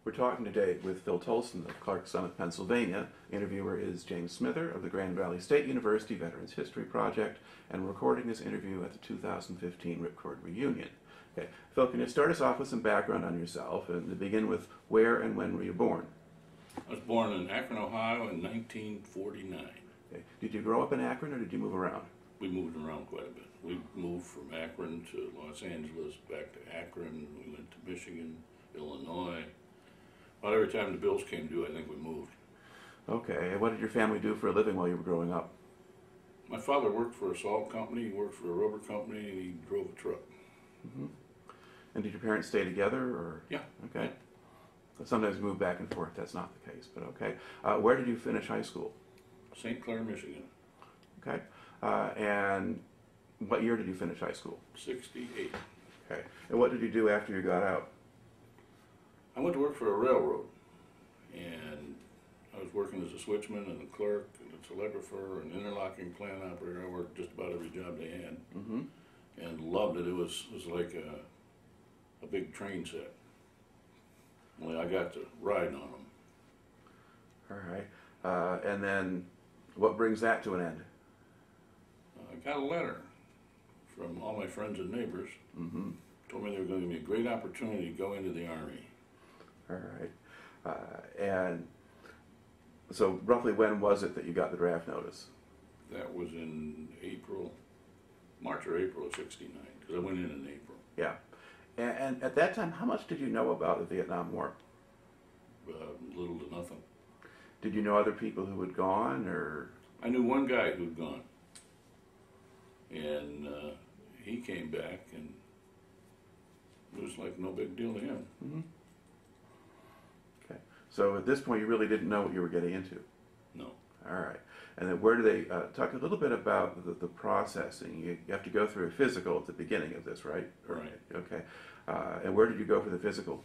We're talking today with Phil Tolson of Clark Summit, Pennsylvania. Interviewer is James Smither of the Grand Valley State University Veterans History Project, and we're recording this interview at the 2015 Ripcord reunion. Okay, Phil, can you start us off with some background on yourself and to begin with where and when were you born? I was born in Akron, Ohio in 1949. Okay. Did you grow up in Akron or did you move around? We moved around quite a bit. We moved from Akron to Los Angeles, back to Akron. We went to Michigan, Illinois. About every time the bills came due, I think we moved. Okay, and what did your family do for a living while you were growing up? My father worked for a salt company, he worked for a rubber company, and he drove a truck. Mm-hmm. And did your parents stay together? Or? Yeah. Okay. Yeah. Sometimes move back and forth, that's not the case, but okay. Where did you finish high school? St. Clair, Michigan. Okay. And what year did you finish high school? 68. Okay. And what did you do after you got out? I went to work for a railroad, and I was working as a switchman and a clerk and a telegrapher and interlocking plant operator. I worked just about every job they had, and loved it. It was like a big train set. Only I got to ride on them. All right. And then what brings that to an end? I got a letter from all my friends and neighbors. Told me they were going to give me a great opportunity to go into the Army. All right. And so roughly when was it that you got the draft notice? That was in April, March or April of '69, because I went in April. Yeah. And at that time, how much did you know about the Vietnam War? Little to nothing. Did you know other people who had gone, or? I knew one guy who'd gone, and he came back, and it was like no big deal to him. Okay. So at this point, you really didn't know what you were getting into? No. All right. And then where do they, talk a little bit about the processing. You have to go through a physical at the beginning of this, right? Right. Okay. And where did you go for the physical?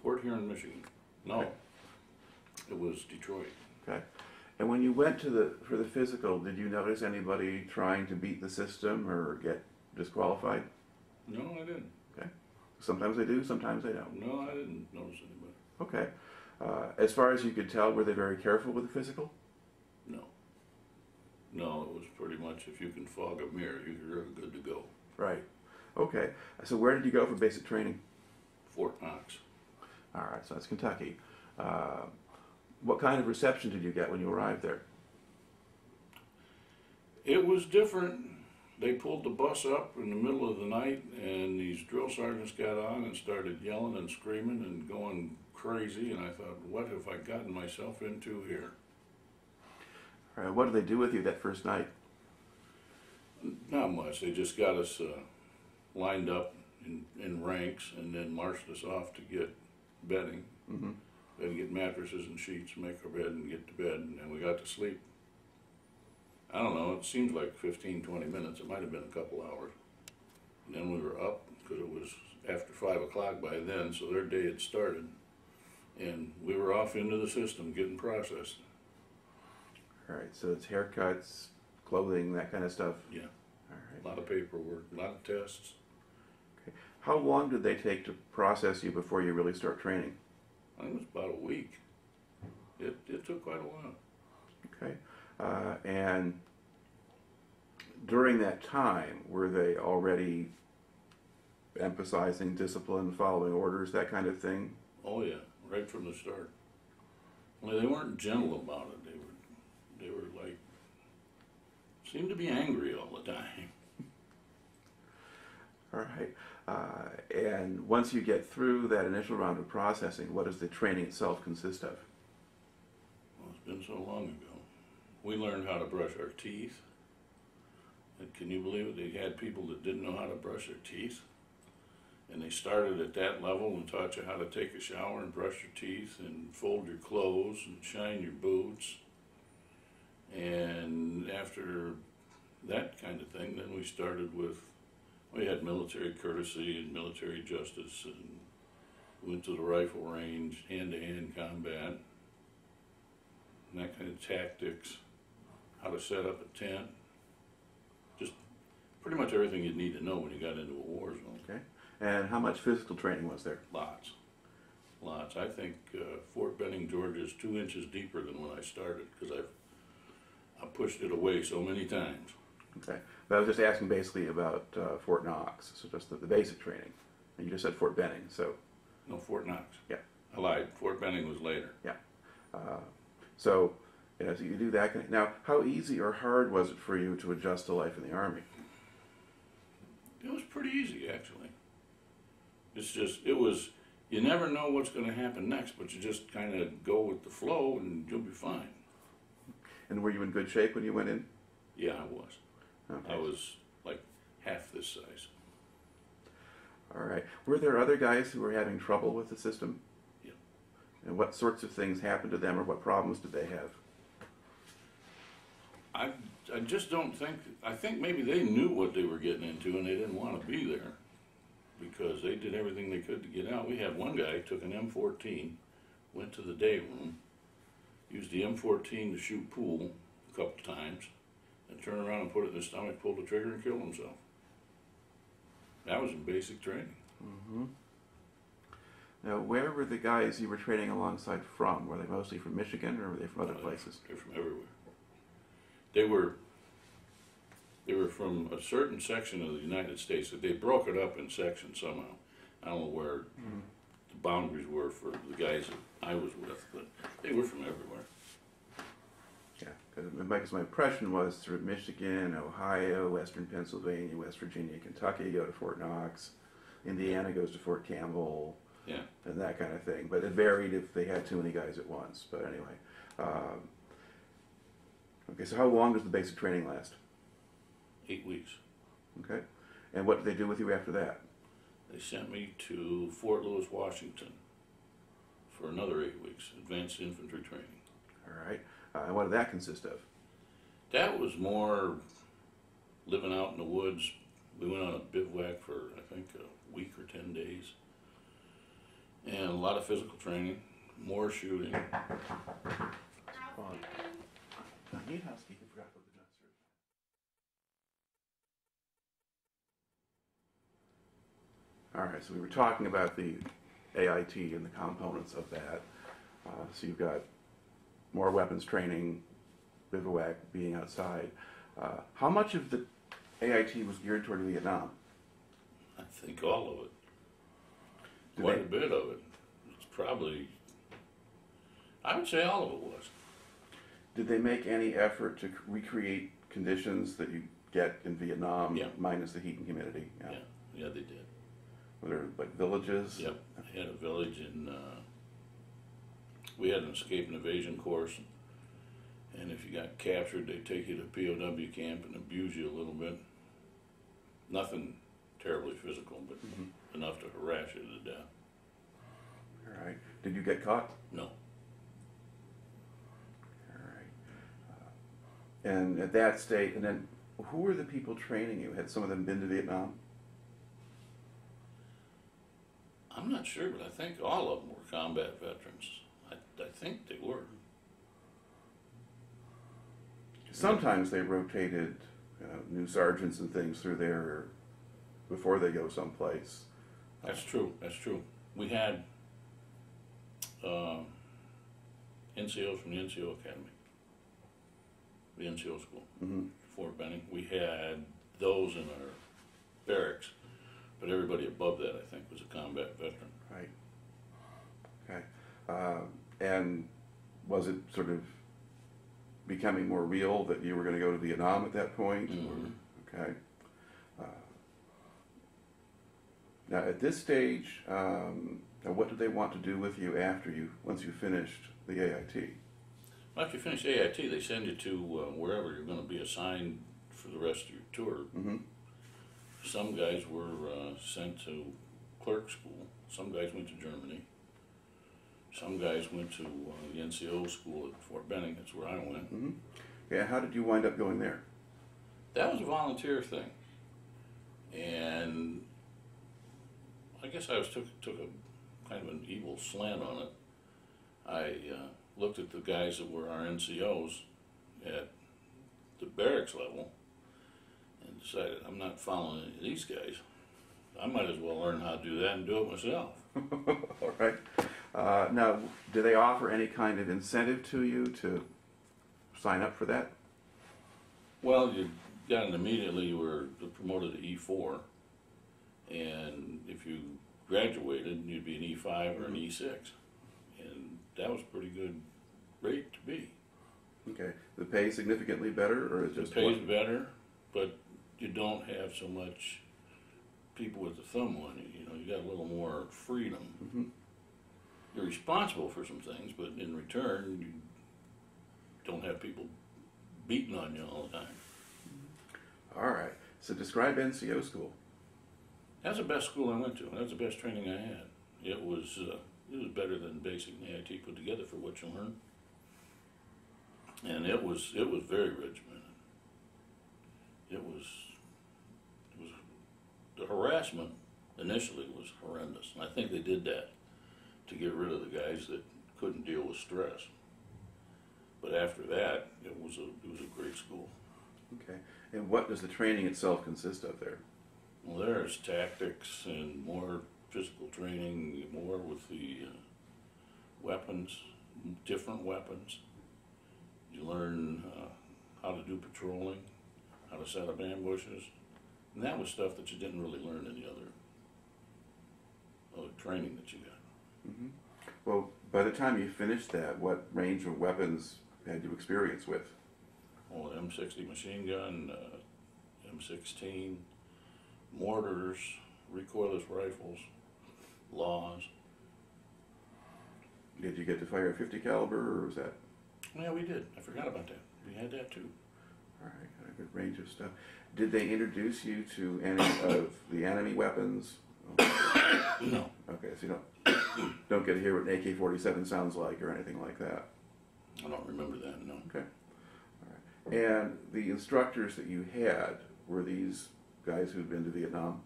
Port Huron, Michigan. No. Okay. It was Detroit. Okay. And when you went to for the physical, did you notice anybody trying to beat the system or get disqualified? No, I didn't. Okay. Sometimes they do, sometimes they don't. No, I didn't notice anybody. Okay. As far as you could tell, were they very careful with the physical? No. No, it was pretty much if you can fog a mirror, you're good to go. Right. Okay. So where did you go for basic training? Fort Knox. All right, so that's Kentucky. What kind of reception did you get when you arrived there? It was different. They pulled the bus up in the middle of the night, and these drill sergeants got on and started yelling and screaming and going crazy, and I thought, what have I gotten myself into here? All right, what did they do with you that first night? Not much. They just got us lined up in ranks and then marched us off to get bedding. Then get mattresses and sheets, make our bed and get to bed, and then we got to sleep. I don't know, it seemed like 15, 20 minutes. It might have been a couple hours. And then we were up, because it was after 5 o'clock by then, so their day had started. And we were off into the system getting processed. All right, so it's haircuts, clothing, that kind of stuff? Yeah. All right. A lot of paperwork, a lot of tests. Okay. How long did they take to process you before you really start training? I think it was about a week. It took quite a while. Okay. And during that time, were they already emphasizing discipline, following orders, that kind of thing? Oh yeah, right from the start. Only they weren't gentle about it. They were like, seemed to be angry all the time. All right. And once you get through that initial round of processing, what does the training itself consist of? Well, it's been so long ago. We learned how to brush our teeth. And can you believe it? They had people that didn't know how to brush their teeth. And they started at that level and taught you how to take a shower and brush your teeth and fold your clothes and shine your boots. And after that kind of thing, then we started with, we had military courtesy and military justice, and went to the rifle range, hand-to-hand combat, and that kind of tactics, how to set up a tent, just pretty much everything you'd need to know when you got into a war zone. Okay. And how much physical training was there? Lots. lots. I think Fort Benning, Georgia is 2 inches deeper than when I started because I pushed it away so many times. Okay. But I was just asking basically about Fort Knox, so just the basic training. And you just said Fort Benning, so. No, Fort Knox. Yeah. I lied. Fort Benning was later. Yeah. So, you know, so you do that. Now, how easy or hard was it for you to adjust to life in the Army? It was pretty easy, actually. It's just, you never know what's going to happen next, but you just kind of go with the flow and you'll be fine. And were you in good shape when you went in? Yeah, I was. Okay. I was like half this size. All right. Were there other guys who were having trouble with the system? Yeah. And what sorts of things happened to them, or what problems did they have? I just don't think, I think maybe they knew what they were getting into and they didn't want to be there because they did everything they could to get out. We had one guy who took an M14, went to the day room, used the M14 to shoot pool a couple times, and turned around and put it in his stomach, pulled the trigger, and killed himself. That was in basic training. Mm-hmm. Now, where were the guys you were training alongside from? Were they mostly from Michigan, or were they from other places? They're from everywhere. They were from a certain section of the United States. They broke it up in sections somehow. I don't know where the boundaries were for the guys that I was with, but they were from everywhere. Yeah, because my impression was through Michigan, Ohio, Western Pennsylvania, West Virginia, Kentucky go to Fort Knox, Indiana goes to Fort Campbell, Yeah. and that kind of thing. But it varied if they had too many guys at once. But anyway. Okay, so how long does the basic training last? 8 weeks. Okay. And what did they do with you after that? They sent me to Fort Lewis, Washington for another 8 weeks, Advanced Infantry Training. All right. And what did that consist of? That was more living out in the woods. We went on a bivouac for, I think, a week or 10 days. And a lot of physical training, more shooting. I need housekeeping, forgot about the dumpster. All right, so we were talking about the AIT and the components of that. So you've got more weapons training, bivouac, being outside. How much of the AIT was geared toward Vietnam? I think all of it. Quite a bit of it. It's probably, I would say all of it was. Did they make any effort to recreate conditions that you get in Vietnam, Yeah. minus the heat and humidity? Yeah, they did. Were there like villages? Yep, they had a village in, we had an escape and evasion course, and if you got captured, they'd take you to POW camp and abuse you a little bit. Nothing terribly physical, but enough to harass you to death. All right. Did you get caught? No. All right. And at that state, and then who were the people training you? Had some of them been to Vietnam? I'm not sure, but I think all of them were combat veterans. I think they were. Sometimes they rotated new sergeants and things through there before they go someplace. That's true, that's true. We had NCOs from the NCO Academy, the NCO school, Fort Benning. We had those in our barracks, but everybody above that, I think, was a combat veteran. Right. Okay. And was it sort of becoming more real that you were going to go to Vietnam at that point? Okay. Now, at this stage, what did they want to do with you once you finished the AIT? Well, after you finish AIT, they send you to wherever you're going to be assigned for the rest of your tour. Some guys were sent to clerk school. Some guys went to Germany. Some guys went to the NCO school at Fort Benning. That's where I went. Yeah, how did you wind up going there? That was a volunteer thing. And I guess I took a kind of an evil slant on it. I looked at the guys that were our NCOs at the barracks level and decided I'm not following any of these guys. I might as well learn how to do that and do it myself. All right. Now, do they offer any kind of incentive to you to sign up for that? Well, you got it immediately. You were promoted to E4, and if you graduated, you'd be an E5 or an E6, and that was a pretty good rate to be. Okay. The pay significantly better, or is it just the pay's better, but you don't have so much people with the thumb on you. You know, you got a little more freedom. Mm-hmm. You're responsible for some things, but in return, you don't have people beating on you all the time. All right. So describe NCO school. That's the best school I went to. That's the best training I had. It was better than basic AIT put together for what you learn, and it was very regimented. It was the harassment initially was horrendous, and I think they did that to get rid of the guys that couldn't deal with stress. But after that, it was a great school. Okay. And what does the training itself consist of there? Well, there's tactics and more physical training, more with the weapons, different weapons. You learn how to do patrolling, how to set up ambushes, and that was stuff that you didn't really learn in the other training that you got. Mm-hmm. Well, by the time you finished that, what range of weapons had you experience with? Well, M60 machine gun, M16, mortars, recoilless rifles, laws. Did you get to fire a 50 caliber, or was that? Yeah, we did. I forgot about that. We had that too. All right, got a good range of stuff. Did they introduce you to any of the enemy weapons? No. Okay, so you don't get to hear what an AK-47 sounds like or anything like that. I don't remember that, no. Okay. All right. And the instructors that you had, were these guys who'd been to Vietnam?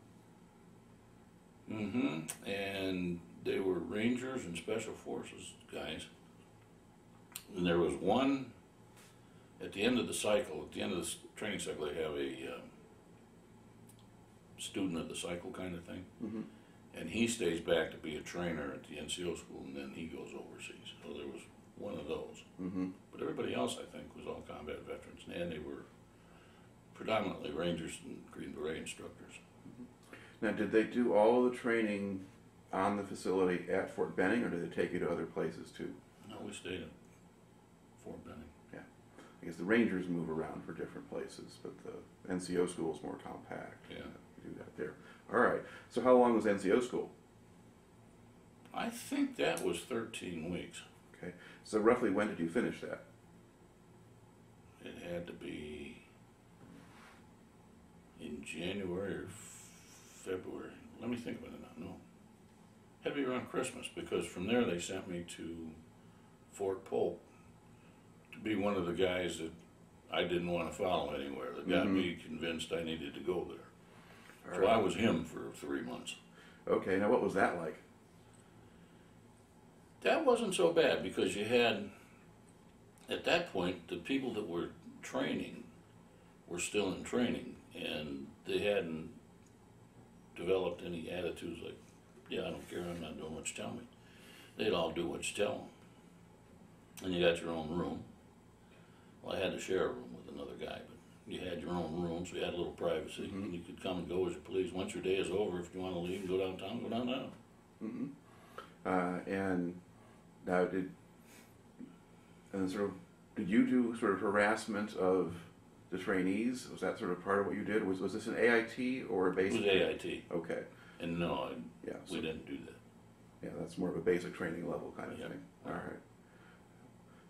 Mm-hmm. And they were Rangers and Special Forces guys. And there was one at the end of the cycle, at the end of the training cycle, they have a student of the cycle kind of thing. Mm-hmm. And he stays back to be a trainer at the NCO school, and then he goes overseas. So there was one of those. Mm-hmm. But everybody else, I think, was all combat veterans, and they were predominantly Rangers and Green Beret instructors. Mm-hmm. Now, did they do all the training on the facility at Fort Benning, or did they take you to other places too? No, we stayed at Fort Benning. Yeah. I guess the Rangers move around for different places, but the NCO school is more compact. Yeah. You do that there. All right. So how long was NCO school? I think that was 13 weeks. Okay. So roughly when did you finish that? It had to be in January or February. Let me think about it now. No. It had to be around Christmas, because from there they sent me to Fort Polk to be one of the guys that I didn't want to follow anywhere, that got me convinced I needed to go there. All So right. I was him for 3 months. Okay. Now what was that like? That wasn't so bad, because you had, at that point, the people that were training were still in training, and they hadn't developed any attitudes like, yeah, I don't care, I'm not doing what you tell me. They'd all do what you tell them. And you got your own room. Well, I had to share a room with another guy, but you had your own room, so you had a little privacy, and you could come and go as you please. Once your day is over, if you want to leave and go downtown, go downtown. Mm-hmm. And now did you do sort of harassment of the trainees? Was that sort of part of what you did? Was this an AIT or a basic? It was AIT. Okay. And no, So, we didn't do that. yeah, that's more of a basic training level kind of Yep. thing. All right.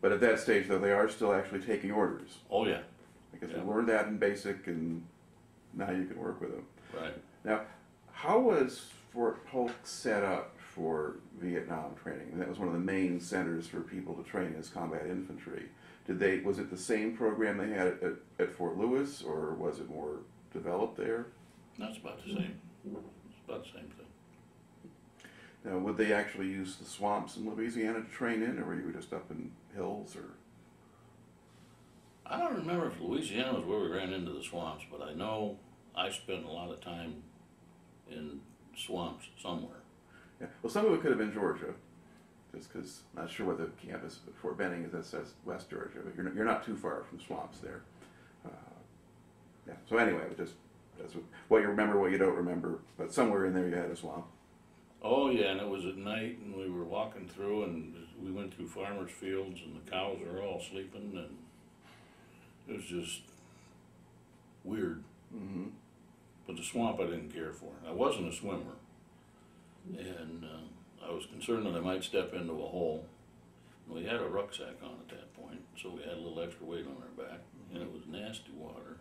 But at that stage, though, they are still actually taking orders. Oh, yeah. Because Yeah. you learned that in basic, and now you can work with them. Right. Now, how was Fort Polk set up for Vietnam training? And that was one of the main centers for people to train as combat infantry. Was it the same program they had at Fort Lewis, or was it more developed there? That's about the same. It's about the same thing. Now, would they actually use the swamps in Louisiana to train in, or were you just up in hills, or? I don't remember if Louisiana was where we ran into the swamps, but I know I spent a lot of time in swamps somewhere. Yeah. Well, some of it could have been Georgia. just because I'm not sure what the campus at Fort Benning is. That says West Georgia, but you're not too far from swamps there. Uh, yeah. So anyway, just that's what you remember, what you don't remember, but somewhere in there you had a swamp. Oh yeah, and it was at night, and we were walking through, and we went through farmers' fields, and the cows were all sleeping, and it was just weird. Mm-hmm. But the swamp I didn't care for. I wasn't a swimmer, and I was concerned that I might step into a hole. We had a rucksack on at that point, so we had a little extra weight on our back, and it was nasty water,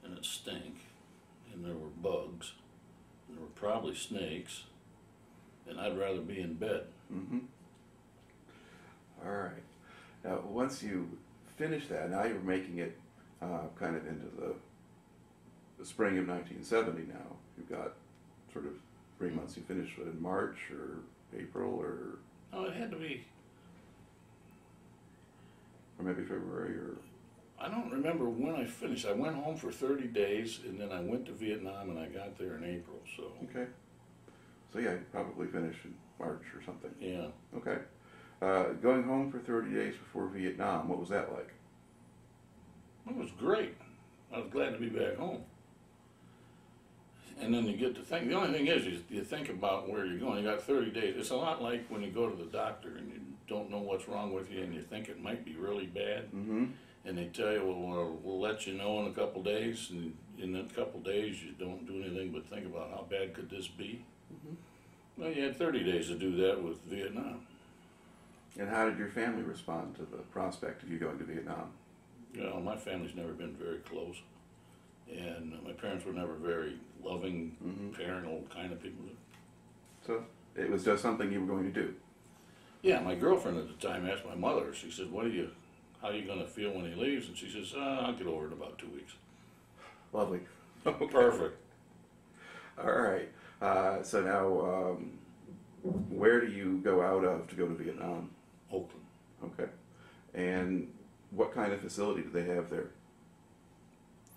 and it stank, and there were bugs, and there were probably snakes, and I'd rather be in bed. Mm-hmm. All right. Now, once you finish that, now you're making it kind of into the spring of 1970 now. You've got sort of 3 months. You finished in March or April or Oh, it had to be, maybe February or... I don't remember when I finished. I went home for 30 days, and then I went to Vietnam, and I got there in April, so. Okay. So yeah, you probably finished in March or something. Yeah. Okay. Going home for 30 days before Vietnam, what was that like? It was great. I was glad to be back home. And then you get to think, the only thing is you think about where you're going. You got 30 days. It's a lot like when you go to the doctor and you don't know what's wrong with you and you think it might be really bad. Mm-hmm. And they tell you, well, we'll let you know in a couple days. And in a couple days, you don't do anything but think about how bad could this be. Mm-hmm. Well, you had 30 days to do that with Vietnam. And how did your family respond to the prospect of you going to Vietnam? You know, my family's never been very close. And my parents were never very loving, parental kind of people. So it was just something you were going to do? Yeah, my girlfriend at the time asked my mother, she said, how are you going to feel when he leaves? And she says, I'll get over it in about 2 weeks. Lovely. Perfect. All right. So now, where do you go out of to go to Vietnam? Oakland. Okay. And what kind of facility do they have there?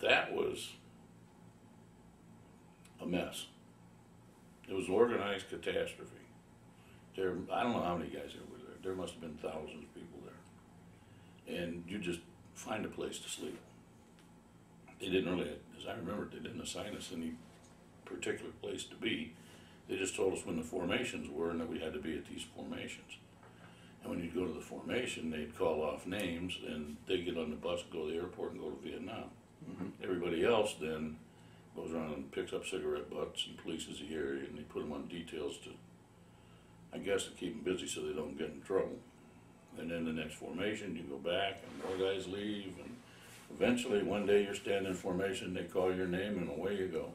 That was a mess. It was organized catastrophe. I don't know how many guys there were there. There must have been thousands of people there. And you just find a place to sleep. They didn't really, as I remember, they didn't assign us any particular place to be. They just told us when the formations were and that we had to be at these formations. And when you'd go to the formation, they'd call off names and they'd get on the bus, go to the airport and go to Vietnam. Mm-hmm. Everybody else then goes around and picks up cigarette butts and polices the area, and they put them on details to, I guess, to keep them busy so they don't get in trouble. And then the next formation, you go back and more guys leave, and eventually one day you're standing in formation, they call your name and away you go.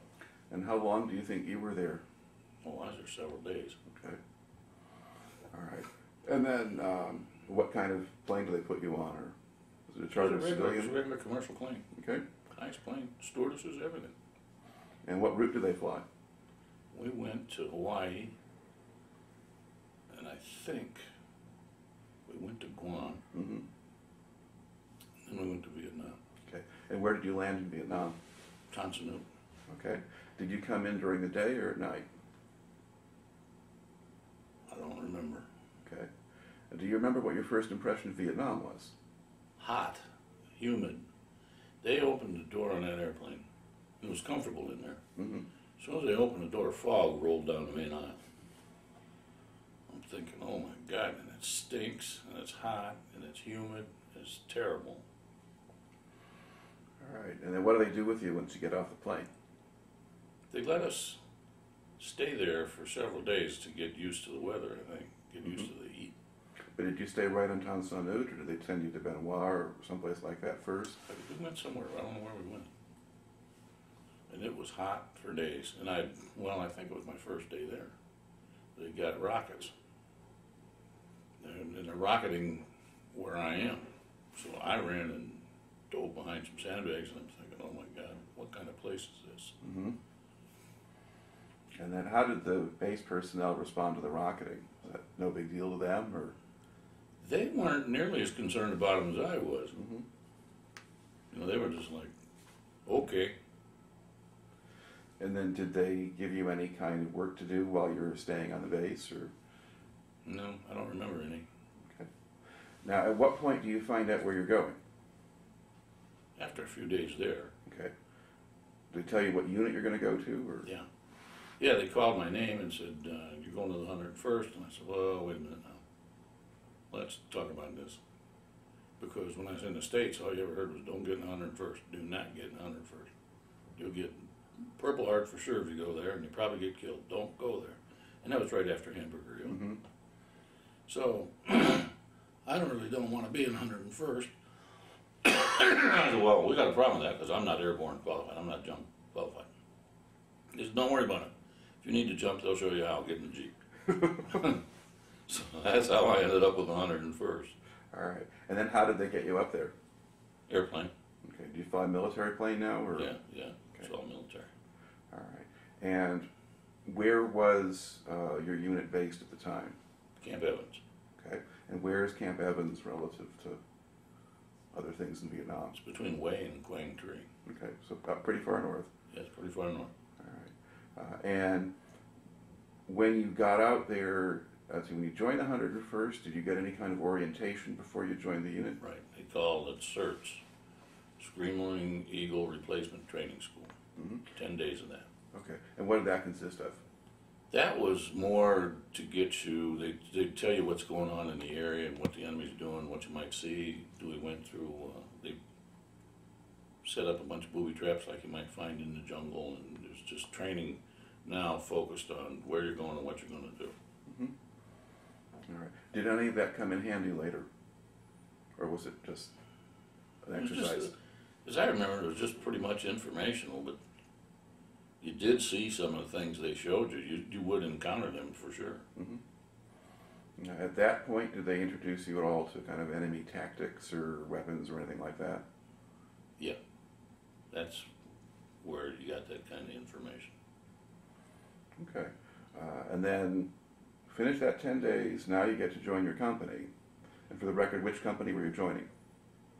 And how long do you think you were there? Oh, I was there several days. Okay. All right. And then what kind of plane do they put you on? Or was it a chartered civilian? It was a regular commercial plane. Okay. Nice plane, stewardesses, everything. And what route do they fly? We went to Hawaii, and I think we went to Guam, Mm-hmm. and we went to Vietnam. Okay. And where did you land in Vietnam? Tan Son Nhut. Okay. Did you come in during the day or at night? I don't remember. Okay. And do you remember what your first impression of Vietnam was? Hot, humid. They opened the door on that airplane. It was comfortable in there. Mm-hmm. As soon as they opened the door, fog rolled down the main aisle. I'm thinking, oh my God, and it stinks, and it's hot, and it's humid, it's terrible. All right. And then what do they do with you once you get off the plane? They let us stay there for several days to get used to the weather, I think, get used to the heat. But did you stay right on Tan Son Nhut, or did they send you to Benoit or someplace like that first? We went somewhere, I don't know where we went. And it was hot for days, and I think it was my first day there. They got rockets, and they're rocketing where I am. So I ran and dove behind some sandbags, and I'm thinking, oh my God, what kind of place is this? Mm-hmm. And then how did the base personnel respond to the rocketing? Was that no big deal to them, or? They weren't nearly as concerned about them as I was. Mm-hmm. You know, they were just like, okay. And then did they give you any kind of work to do while you were staying on the base, or? No, I don't remember any. Okay. Now, at what point do you find out where you're going? After a few days there. Okay. Do they tell you what unit you're going to go to? Or? Yeah. Yeah, they called my name and said, you're going to the 101st? And I said, well, wait a minute now. Let's talk about this. Because when I was in the States, all you ever heard was, don't get in the 101st. Do not get in the 101st. You'll get Purple Heart for sure if you go there, and you probably get killed. Don't go there. And that was right after Hamburger Hill. Mm-hmm. So, I don't want to be in 101st. I said, well, we got a problem with that because I'm not airborne qualified. I'm not jump qualified. He said, don't worry about it. If you need to jump, they'll show you how. Get in the Jeep. So that's how I ended up with the 101st. All right. And then how did they get you up there? Airplane. Okay. Do you fly a military plane now? Or? Yeah. Okay. It's all military. All right. And where was your unit based at the time? Camp Evans. Okay. And where is Camp Evans relative to other things in Vietnam? It's between Hue and Quang Tri. Okay. So pretty far north. Yeah, it's pretty far north. All right. And when you got out there, when you joined the 101st, did you get any kind of orientation before you joined the unit? Right. They called it CERTS, Screaming Eagle Replacement Training School. Mm-hmm. 10 days of that. Okay. And what did that consist of? That was more to get you, they tell you what's going on in the area and what the enemy's doing, what you might see. We went through, they set up a bunch of booby traps like you might find in the jungle, and there's just training now focused on where you're going and what you're going to do. Mm-hmm. All right. Did any of that come in handy later? Or was it just an exercise? As I remember, it was just pretty much informational, but you did see some of the things they showed you. You would encounter them for sure. Mm-hmm. Now, at that point, did they introduce you at all to kind of enemy tactics or weapons or anything like that? Yeah. That's where you got that kind of information. Okay. And then finish that 10 days, now you get to join your company. And for the record, which company were you joining?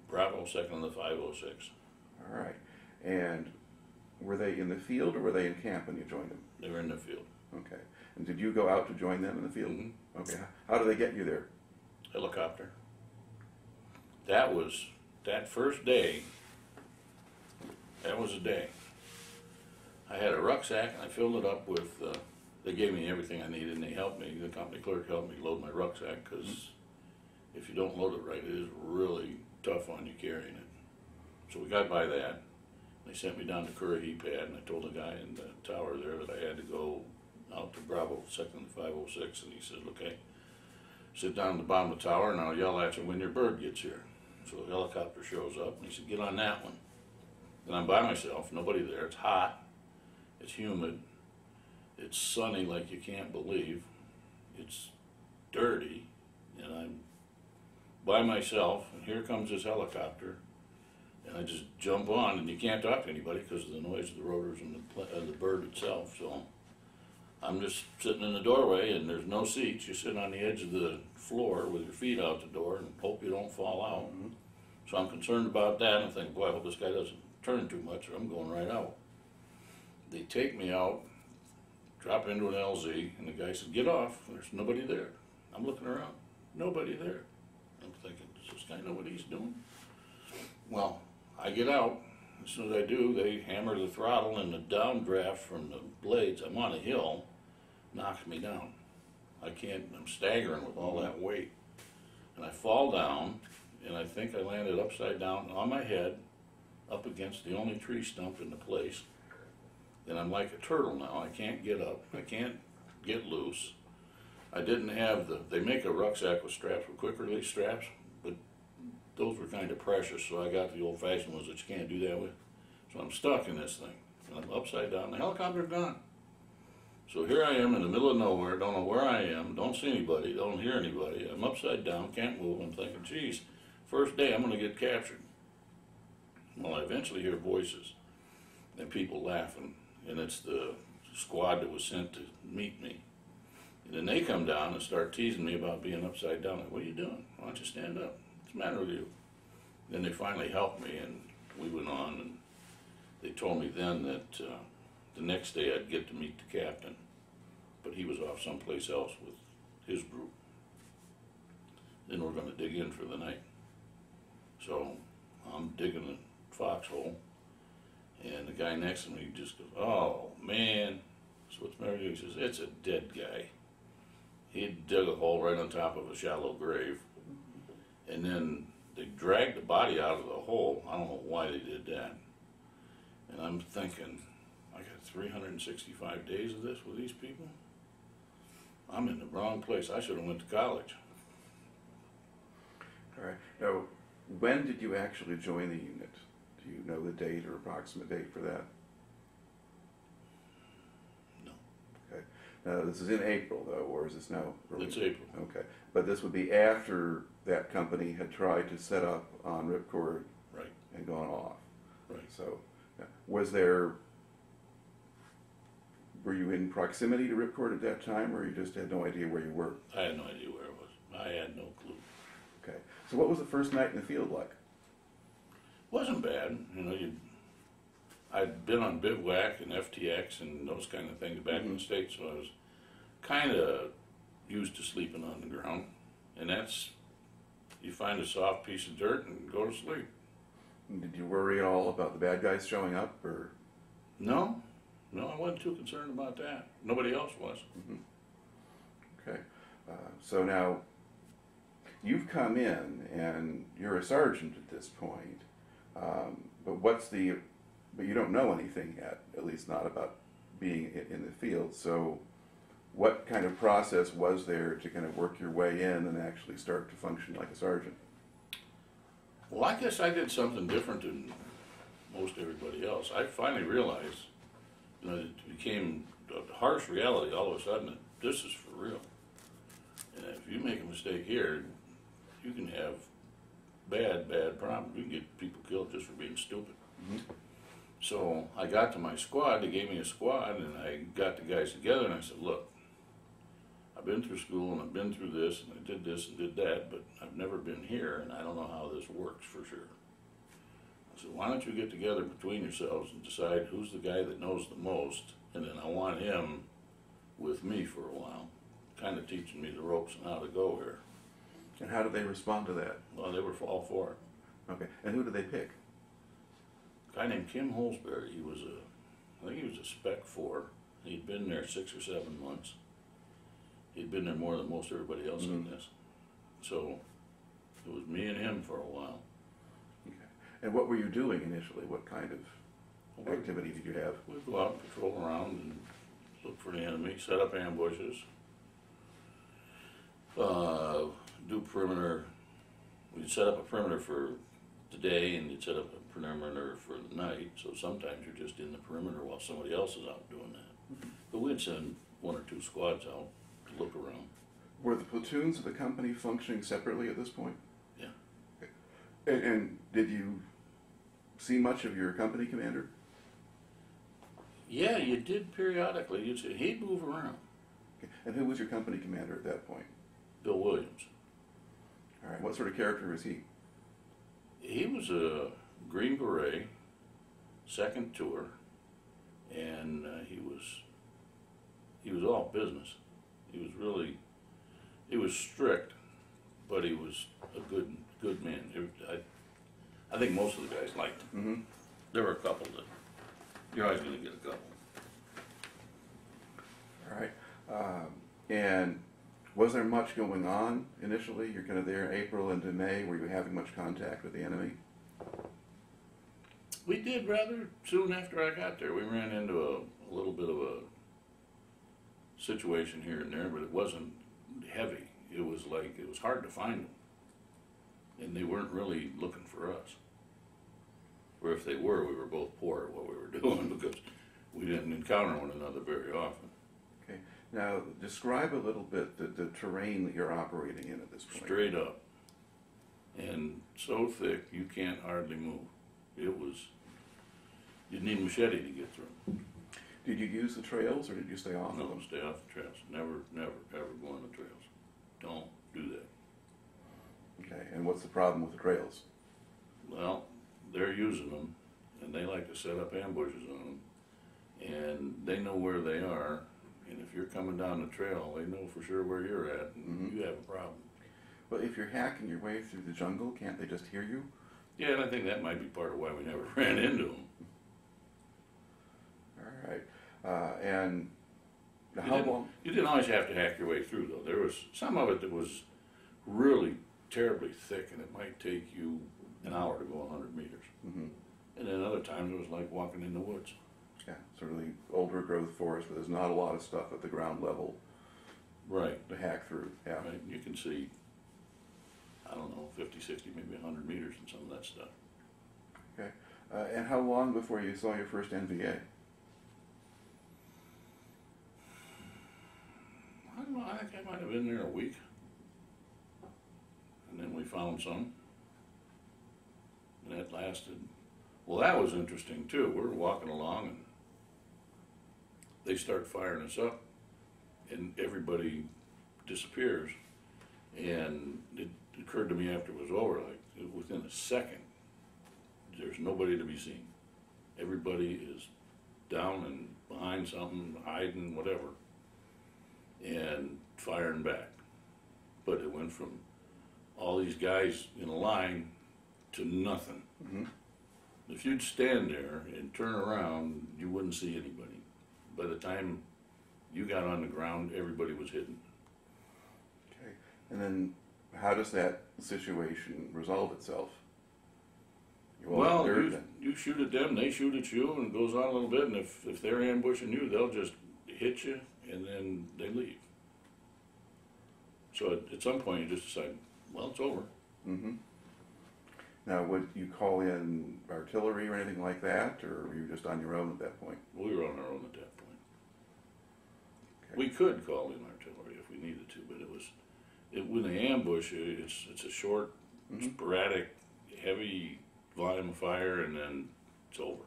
Bravo, 2nd of the 506. All right. And were they in the field or were they in camp when you joined them? They were in the field. Okay. And did you go out to join them in the field? Mm-hmm. Okay. How did they get you there? Helicopter. That first day, that was a day. I had a rucksack and I filled it up with, they gave me everything I needed and they helped me, the company clerk helped me load my rucksack because if you don't load it right, it is really tough on you carrying it. So we got by that. They sent me down to Currahee Pad and I told the guy in the tower there that I had to go out to Bravo, 2nd and 506, and he said, okay, sit down at the bottom of the tower and I'll yell at you when your bird gets here. So the helicopter shows up and he said, get on that one. And I'm by myself, nobody there, it's hot, it's humid, it's sunny like you can't believe, it's dirty, and I'm by myself, and here comes this helicopter, and I just jump on, and you can't talk to anybody because of the noise of the rotors and the bird itself, so I'm just sitting in the doorway, and there's no seats, you sit on the edge of the floor with your feet out the door and hope you don't fall out. Mm-hmm. So I'm concerned about that, and I think, boy, I hope this guy doesn't turn too much or I'm going right out. They take me out, drop into an LZ, and the guy said, get off, there's nobody there. I'm looking around, nobody there. I'm thinking, does this guy know what he's doing? Well, I get out, as soon as I do, they hammer the throttle and the downdraft from the blades, I'm on a hill, knocks me down. I can't, I'm staggering with all that weight. And I fall down, and I think I landed upside down on my head, up against the only tree stump in the place. And I'm like a turtle now, I can't get up, I can't get loose. I didn't have they make a rucksack with straps, with quick release straps, but those were kind of precious, so I got the old fashioned ones that you can't do that with. So I'm stuck in this thing, and I'm upside down, the helicopter's gone. So here I am in the middle of nowhere, don't know where I am, don't see anybody, don't hear anybody, I'm upside down, can't move, I'm thinking, geez, first day I'm gonna get captured. Well, I eventually hear voices, and people laughing, and it's the squad that was sent to meet me. And then they come down and start teasing me about being upside down. Like, what are you doing? Why don't you stand up? What's the matter with you? Then they finally helped me, and we went on, and they told me then that the next day I'd get to meet the captain, but he was off someplace else with his group. then we're gonna dig in for the night. So I'm digging a foxhole, and the guy next to me just goes, "Oh man," so what's the matter? He says, "It's a dead guy. He dug a hole right on top of a shallow grave, and then they dragged the body out of the hole. I don't know why they did that." And I'm thinking, I got 365 days of this with these people. I'm in the wrong place. I should have went to college. All right. Now, when did you actually join the unit? Do you know the date or approximate date for that? No. Okay. Now, this is in April, though, or is this now? It's April. Okay. But this would be after that company had tried to set up on Ripcord Right. and gone off. Right. So, were you in proximity to Ripcord at that time, or you just had no idea where you were? I had no idea where it was. I had no clue. Okay. So what was the first night in the field like? Wasn't bad. You know, I'd been on bivouac and FTX and those kind of things back in the States, so I was kind of used to sleeping on the ground. And that's, you find a soft piece of dirt and go to sleep. Did you worry at all about the bad guys showing up, or? No, I wasn't too concerned about that. Nobody else was. Okay. So now, you've come in and you're a sergeant at this point, but you don't know anything yet, at least not about being in the field. So what kind of process was there to kind of work your way in and actually start to function like a sergeant? Well, I guess I did something different than most everybody else. I finally realized, you know, it became a harsh reality all of a sudden that this is for real. And if you make a mistake here, you can have bad problems. You can get people killed just for being stupid. So I got to my squad, they gave me a squad, and I got the guys together and I said, "Look, I've been through school and I've been through this and I did this and did that, but I've never been here and I don't know how this works for sure. I said, why don't you get together between yourselves and decide who's the guy that knows the most, and then I want him with me for a while, kind of teaching me the ropes and how to go here." And how did they respond to that? Well, they were all for it. Okay. And who did they pick? A guy named Kim Holsberry, I think he was a Spec 4. He'd been there 6 or 7 months. He'd been there more than most everybody else in this. So it was me and him for a while. Okay. And what were you doing initially? What kind of activity did you have? We'd go out and patrol around and look for the enemy, set up ambushes, do perimeter. We'd set up a perimeter for the day and you'd set up a perimeter for the night. So sometimes you're just in the perimeter while somebody else is out doing that. But we'd send 1 or 2 squads out to look around. Were the platoons of the company functioning separately at this point? Yeah. Okay. And did you see much of your company commander? Yeah, you did periodically. You'd see, he'd move around. Okay. And who was your company commander at that point? Bill Williams. All right. What sort of character was he? He was a Green Beret, second tour, and he was all business. He was strict, but he was a good man. I think most of the guys liked him. There were a couple that, you're always going to get a couple. All right. And was there much going on initially? You're kind of there in April into May. Were you having much contact with the enemy? We did rather soon after I got there. We ran into a little bit of a situation here and there, but it wasn't heavy. It was hard to find them. And they weren't really looking for us. Or if they were, we were both poor at what we were doing because we didn't encounter one another very often. Okay. Now, describe a little bit the terrain that you're operating in at this point. Straight up. And so thick, you can't hardly move. You'd need a machete to get through. Did you use the trails or did you stay off of them? No, stay off the trails. Never, ever go on the trails. Don't do that. Okay, and what's the problem with the trails? Well, they're using them, and they like to set up ambushes on them, and they know where they are, and if you're coming down the trail, they know for sure where you're at, and you have a problem. Well, if you're hacking your way through the jungle, can't they just hear you? Yeah, and I think that might be part of why we never ran into them. All right. And how long? You didn't always have to hack your way through, though. There was some of it that was really terribly thick, and it might take you an hour to go 100 meters. Mm-hmm. And then other times it was like walking in the woods. Yeah, sort of the older growth forest where there's not a lot of stuff at the ground level. Right. To hack through, yeah. Right. You can see, I don't know, 50, 60, maybe 100 meters in some of that stuff. Okay. And how long before you saw your first NVA? I don't know, I think I might have been there a week. And then we found some. And that lasted, well, that was interesting too. We were walking along and they start firing us up and everybody disappears. And it occurred to me after it was over, like within a second, there's nobody to be seen. Everybody is down and behind something, hiding, whatever, and firing back. But it went from all these guys in a line to nothing. Mm-hmm. If you'd stand there and turn around, you wouldn't see anybody. By the time you got on the ground, everybody was hidden. Okay. And then how does that situation resolve itself? Well, you shoot at them, they shoot at you, and it goes on a little bit, and if they're ambushing you, they'll just hit you, and then they leave. So at some point you just decide, well, it's over. Mm-hmm. Now, would you call in artillery or anything like that, or were you just on your own at that point? We were on our own at that point. Okay. We could call in artillery if we needed to, but when they ambush you, it's a short, Mm-hmm. sporadic, heavy volume of fire, and then it's over.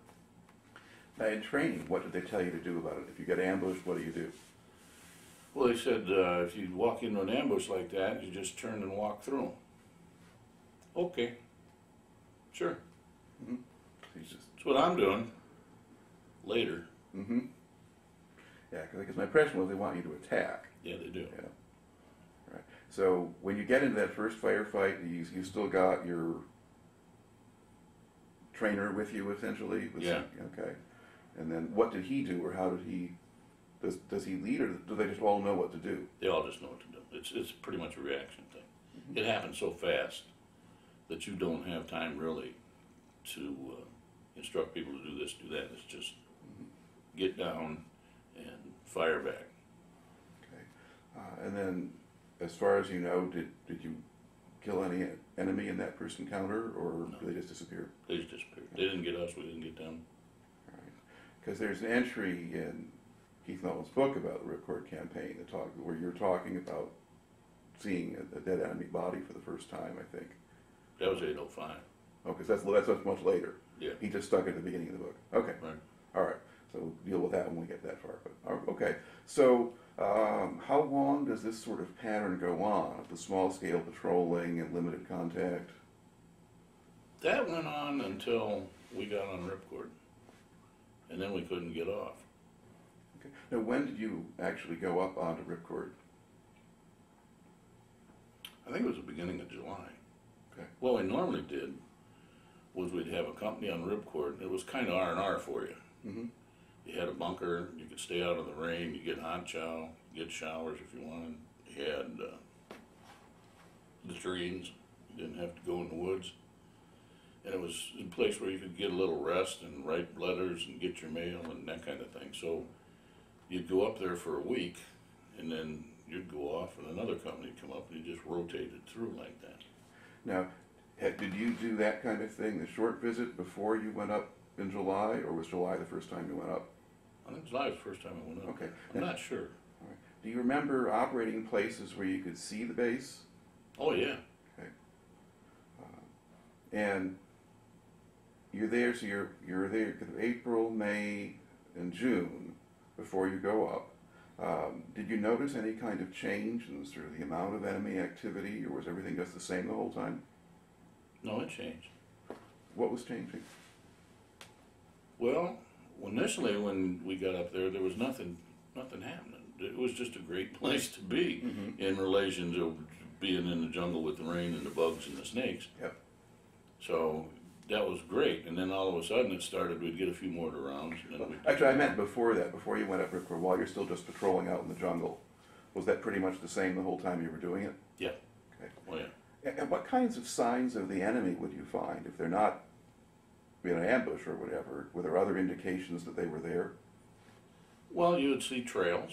Now, in training, what did they tell you to do about it? If you get ambushed, what do you do? Well, they said if you walk into an ambush like that, you just turn and walk through them. Okay, sure. Mm-hmm. That's what I'm doing. Later. Mm-hmm. Yeah, because my impression was they want you to attack. Yeah, they do. Yeah. Right. So when you get into that first firefight, you still got your trainer with you, essentially? Yeah. Okay. And then what did he do, or how did he... Does he lead, or do they just all know what to do? They all just know what to do. It's pretty much a reaction thing. Mm-hmm. It happens so fast that you don't have time really to instruct people to do this, do that. It's just get down and fire back. Okay. And then, as far as you know, did you kill any enemy in that first encounter, or No. did they just disappear? They just disappeared. They didn't get us, we didn't get them. All right. Because there's an entry in Keith Nolan's book about the Ripcord campaign where you're talking about seeing a dead enemy body for the first time, I think. That was 805. Oh, because that's much later. Yeah. He just stuck at the beginning of the book. Okay. Right. All right. So we'll deal with that when we get that far. But okay. So how long does this sort of pattern go on of the small-scale patrolling and limited contact? That went on until we got on Ripcord, and then we couldn't get off. Okay. Now, when did you actually go up onto Ripcord? I think it was the beginning of July. Okay. What we normally did was we'd have a company on Ripcord. It was kind of R&R for you. Mm-hmm. You had a bunker, you could stay out of the rain, you get hot chow, you get showers if you wanted. You had latrines, you didn't have to go in the woods. And it was a place where you could get a little rest and write letters and get your mail and that kind of thing. So you'd go up there for a week, and then you'd go off and another company would come up and you just rotated through like that. Now, did you do that kind of thing, the short visit, before you went up in July, or was July the first time you went up? I think July was the first time I went up. Okay. I'm not sure. All right. Do you remember operating in places where you could see the base? Oh, yeah. Okay. And you're there, so you're there April, May, and June before you go up. Did you notice any kind of change in sort of the amount of enemy activity, or was everything just the same the whole time? No, it changed. What was changing? Well, initially when we got up there was nothing happening. It was just a great place to be in relation to being in the jungle with the rain and the bugs and the snakes. Yep. So that was great. And then all of a sudden it started, we'd get a few mortar rounds. And then Actually, I meant before that, before you went up Ripcord, while you're still just patrolling out in the jungle, was that pretty much the same the whole time you were doing it? Yeah. Okay. Oh, yeah. And what kinds of signs of the enemy would you find if they're not in an ambush or whatever? Were there other indications that they were there? Well, you would see trails,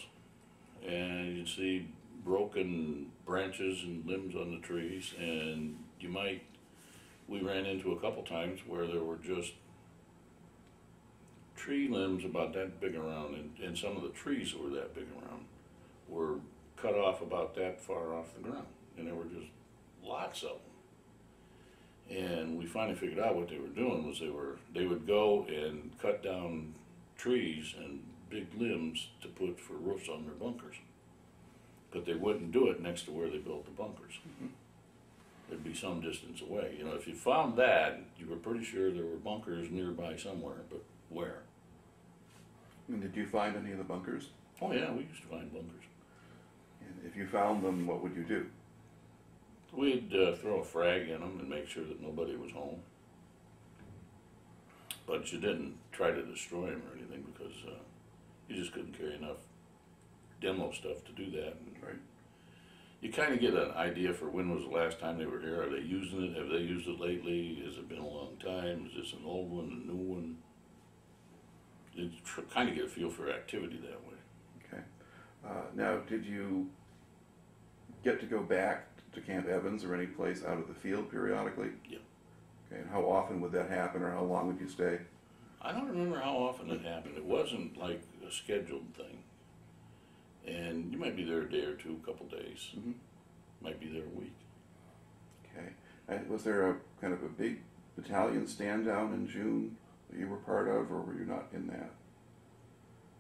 and you'd see broken branches and limbs on the trees, and we ran into a couple times where there were just tree limbs about that big around, and some of the trees that were that big around were cut off about that far off the ground, and there were just lots of them. And we finally figured out what they were doing was they would go and cut down trees and big limbs to put for roofs on their bunkers, but they wouldn't do it next to where they built the bunkers. Mm-hmm. There'd be some distance away. You know, if you found that, you were pretty sure there were bunkers nearby somewhere, but where? And did you find any of the bunkers? Oh yeah, we used to find bunkers. And if you found them, what would you do? We'd throw a frag in them and make sure that nobody was home. But you didn't try to destroy them or anything because you just couldn't carry enough demo stuff to do that. And Right. you kind of get an idea for when was the last time they were here. Are they using it? Have they used it lately? Has it been a long time? Is this an old one, a new one? You kind of get a feel for activity that way. Okay. Now, did you get to go back to Camp Evans or any place out of the field periodically? Yeah. Okay. And how often would that happen, or how long would you stay? I don't remember how often it happened. It wasn't like a scheduled thing. And you might be there a day or two, a couple days. Mm-hmm. Might be there a week. Okay. And was there a kind of a big battalion stand down in June that you were part of, or were you not in that?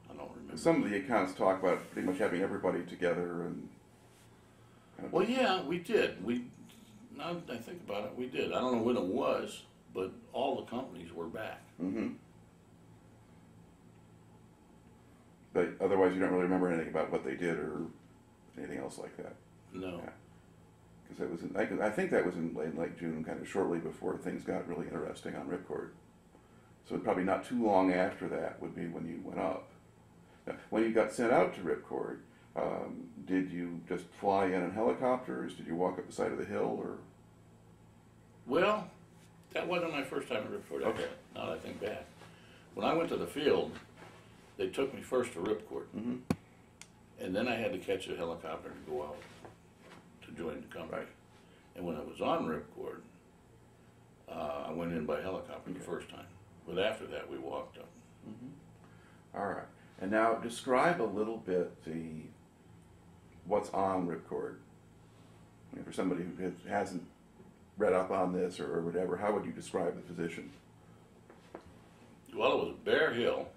I don't remember. Some of the accounts talk about pretty much having everybody together and. Kind of Well, yeah, we did. Now that I think about it, we did. I don't know when it was, but all the companies were back. Mm-hmm. But otherwise, you don't really remember anything about what they did or anything else like that. No. Because that was I think that was in like June, kind of shortly before things got really interesting on Ripcord. So probably not too long after that would be when you went up. Now, when you got sent out to Ripcord, did you just fly in helicopters? Did you walk up the side of the hill, or? Well, that wasn't my first time at Ripcord. Okay. Now that I think back. When I went to the field, they took me first to Ripcord. Mm-hmm. And then I had to catch a helicopter to go out to join the company. Right. And when I was on Ripcord, I went in by helicopter the first time. But after that, we walked up. Mm-hmm. All right. And now describe a little bit what's on Ripcord. I mean, for somebody who hasn't read up on this or whatever, how would you describe the position? Well, it was a bare hill.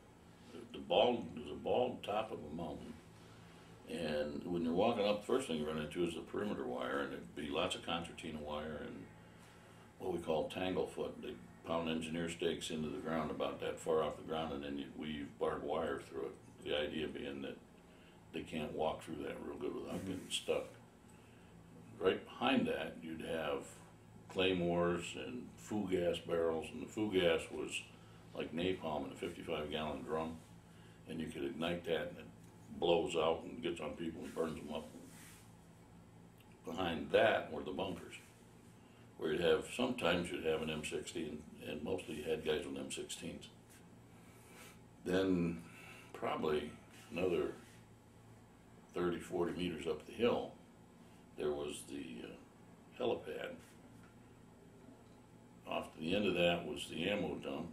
It was a bald top of a mountain. And when you're walking up, the first thing you run into is the perimeter wire, and there'd be lots of concertina wire and what we call tanglefoot. They pound engineer stakes into the ground about that far off the ground, and then you'd weave barbed wire through it. The idea being that they can't walk through that real good without getting stuck. Right behind that, you'd have claymores and foo gas barrels, and the foo gas was like napalm in a 55-gallon drum, and you could ignite that and it blows out and gets on people and burns them up. Behind that were the bunkers, where sometimes you'd have an M60, and mostly you had guys with M16s. Then probably another 30, 40 meters up the hill, there was the helipad. Off to the end of that was the ammo dump.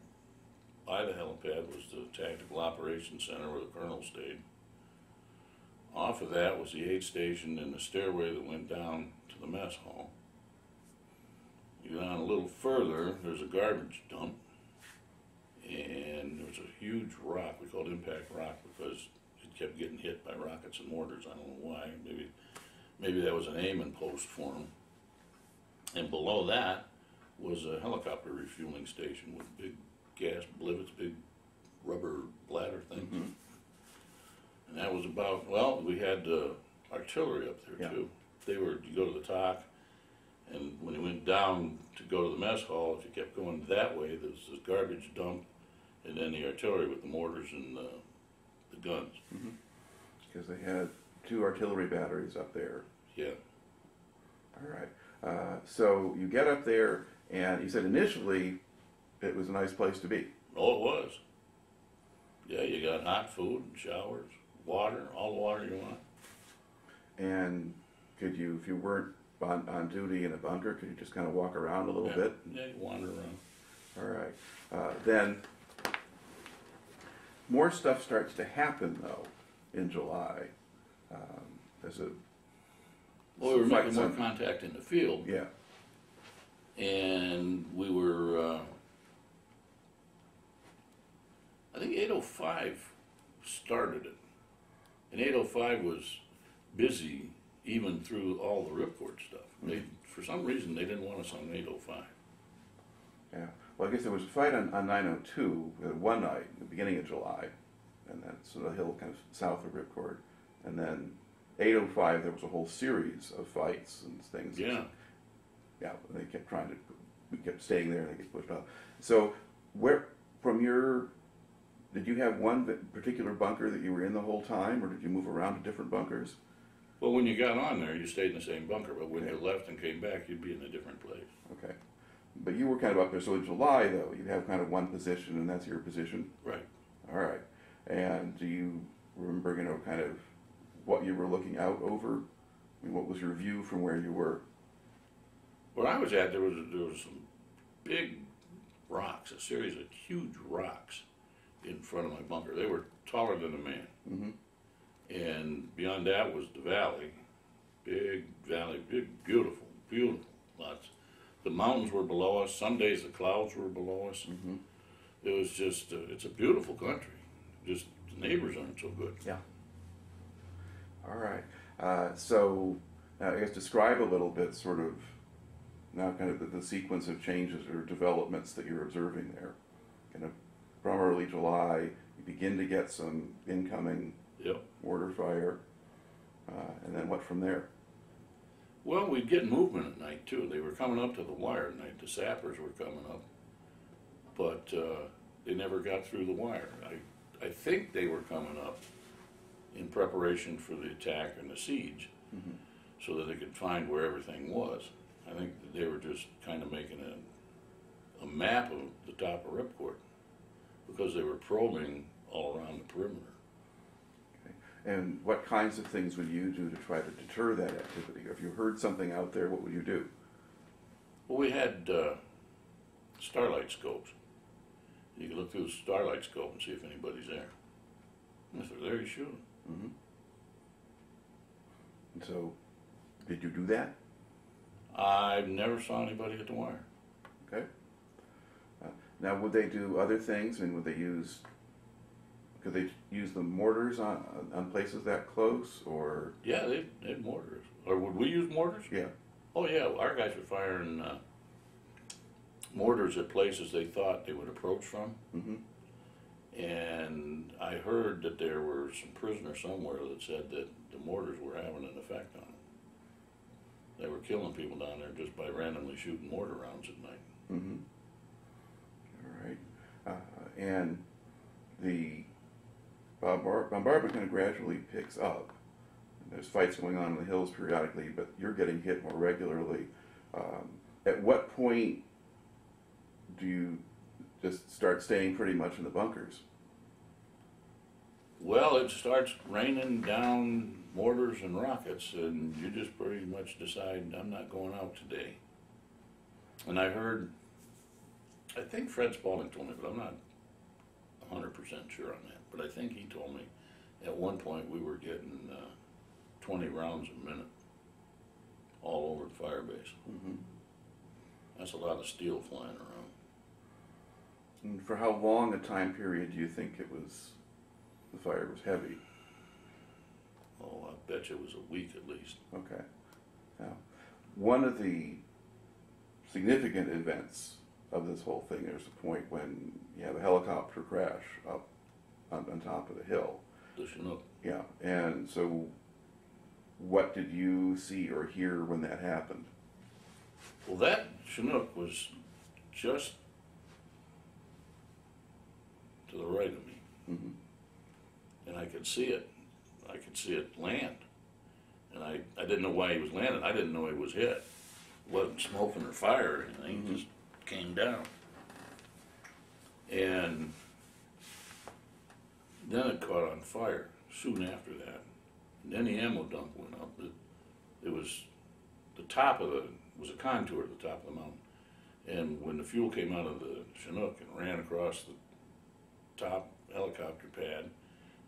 By the helipad was the Tactical Operations Center where the colonel stayed. Off of that was the aid station and the stairway that went down to the mess hall. You go down a little further, there's a garbage dump, and there was a huge rock, we called impact rock because it kept getting hit by rockets and mortars. I don't know why. Maybe that was an aiming post for them. And below that was a helicopter refueling station with big gas blivets, big rubber bladder things. And that was about, well, we had artillery up there too. you go to the talk, and when you went down to go to the mess hall, if you kept going that way, there was this garbage dump, and then the artillery with the mortars and the guns. Because they had 2 artillery batteries up there. Yeah. All right. So you get up there, and you said initially it was a nice place to be. Oh, it was. Yeah, you got hot food, showers, water, all the water you want. And could you, if you weren't on duty in a bunker, could you just kind of walk around a little bit? Yeah, you wander around. All right. Then more stuff starts to happen, though, in July. There's a... Well, we were making more contact in the field. Yeah. And we were, I think 805 started it. And 805 was busy even through all the ripcord stuff. They, for some reason, they didn't want us on 805. Yeah. Well, I guess there was a fight on 902 one night, the beginning of July, and that's the hill kind of south of Ripcord. And then 805, there was a whole series of fights and things. Yeah. Yeah, they kept we kept staying there, and they get pushed off. So, where, did you have one particular bunker that you were in the whole time, or did you move around to different bunkers? Well, when you got on there, you stayed in the same bunker, but when you left and came back, you'd be in a different place. Okay. But you were kind of up there, so in July, though, you have kind of one position, and that's your position? Right. All right. And do you remember, kind of what you were looking out over? I mean, what was your view from where you were? Where I was at, there was some big rocks, a series of huge rocks in front of my bunker. They were taller than a man. Mm-hmm. And beyond that was the valley, big valley, big, beautiful, beautiful, lots. The mountains were below us. Some days the clouds were below us. Mm-hmm. It was just, it's a beautiful country. Just the neighbors aren't so good. Yeah. All right. So, I guess describe a little bit, sort of, now kind of the sequence of changes or developments that you're observing there. Kind of from early July, you begin to get some incoming mortar fire, and then what from there? Well, we'd get movement at night too. They were coming up to the wire at night. The sappers were coming up, but they never got through the wire. I think they were coming up in preparation for the attack and the siege, so that they could find where everything was. I think that they were just kind of making a map of the top of Ripcord, because they were probing all around the perimeter. And what kinds of things would you do to try to deter that activity? If you heard something out there, what would you do? Well, we had starlight scopes. You could look through the starlight scope and see if anybody's there. And if they're there, you shoot them. Mm-hmm. And so, did you do that? I never saw anybody at the wire. Okay. Now, would they do other things? I mean, could they use the mortars on places that close, or? Yeah, they had mortars. Or would we use mortars? Yeah. Oh yeah, our guys were firing mortars at places they thought they would approach from. Mm-hmm. And I heard that there were some prisoners somewhere that said that the mortars were having an effect on them. They were killing people down there just by randomly shooting mortar rounds at night. Mm-hmm. All right. And the bombardment kind of gradually picks up. There's fights going on in the hills periodically, but you're getting hit more regularly. At what point do you just start staying pretty much in the bunkers? Well, it starts raining down mortars and rockets, and you just pretty much decide, I'm not going out today. And I think Fred Spaulding told me, but I'm not 100% sure on that. But I think he told me at one point we were getting 20 rounds a minute all over the firebase. Mm-hmm. That's a lot of steel flying around. And for how long a time period do you think the fire was heavy? Oh, I bet you it was a week at least. Okay. Now, one of the significant events of this whole thing, there's a point when you have a helicopter crash up on top of the hill. The Chinook. Yeah, and so what did you see or hear when that happened? Well, that Chinook was just to the right of me. Mm-hmm. And I could see it. I could see it land. And I didn't know why he was landing. I didn't know he was hit. It wasn't smoking or fire or anything. Mm-hmm. He just came down. And then it caught on fire soon after that. And then the ammo dump went up. It was the top of was a contour at the top of the mountain. And when the fuel came out of the Chinook and ran across the top helicopter pad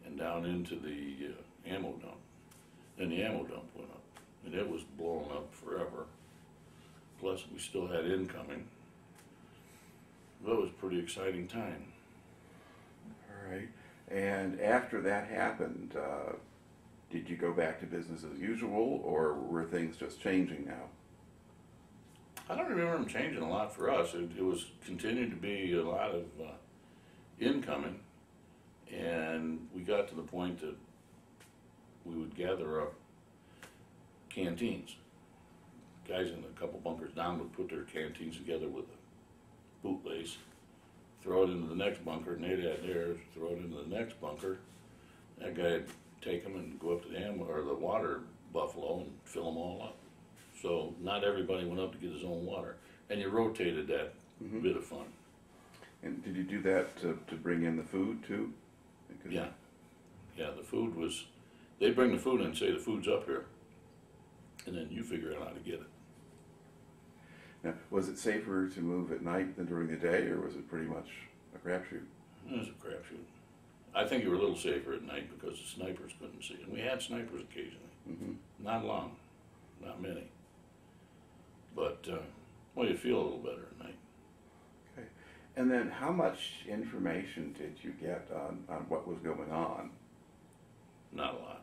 and down into the ammo dump, then the ammo dump went up. And it was blowing up forever. Plus we still had incoming. That was a pretty exciting time. All right. And after that happened, did you go back to business as usual, or were things just changing now? I don't remember them changing a lot for us. It was continued to be a lot of incoming, and we got to the point that we would gather up canteens. Guys in a couple bunkers down would put their canteens together with a bootlace, throw it into the next bunker, and they'd add theirs, throw it into the next bunker. That guy'd take them and go up to the ammo or the water buffalo and fill them all up. So not everybody went up to get his own water, and you rotated that bit of fun. And did you do that to bring in the food too? Because Yeah, the food was, they'd bring the food in and say the food's up here, and then you figure out how to get it. Now, was it safer to move at night than during the day, or was it pretty much a crapshoot? It was a crapshoot. I think you were a little safer at night because the snipers couldn't see. And we had snipers occasionally. Not long, not many. But, well, you feel a little better at night. Okay. And then how much information did you get on what was going on? Not a lot.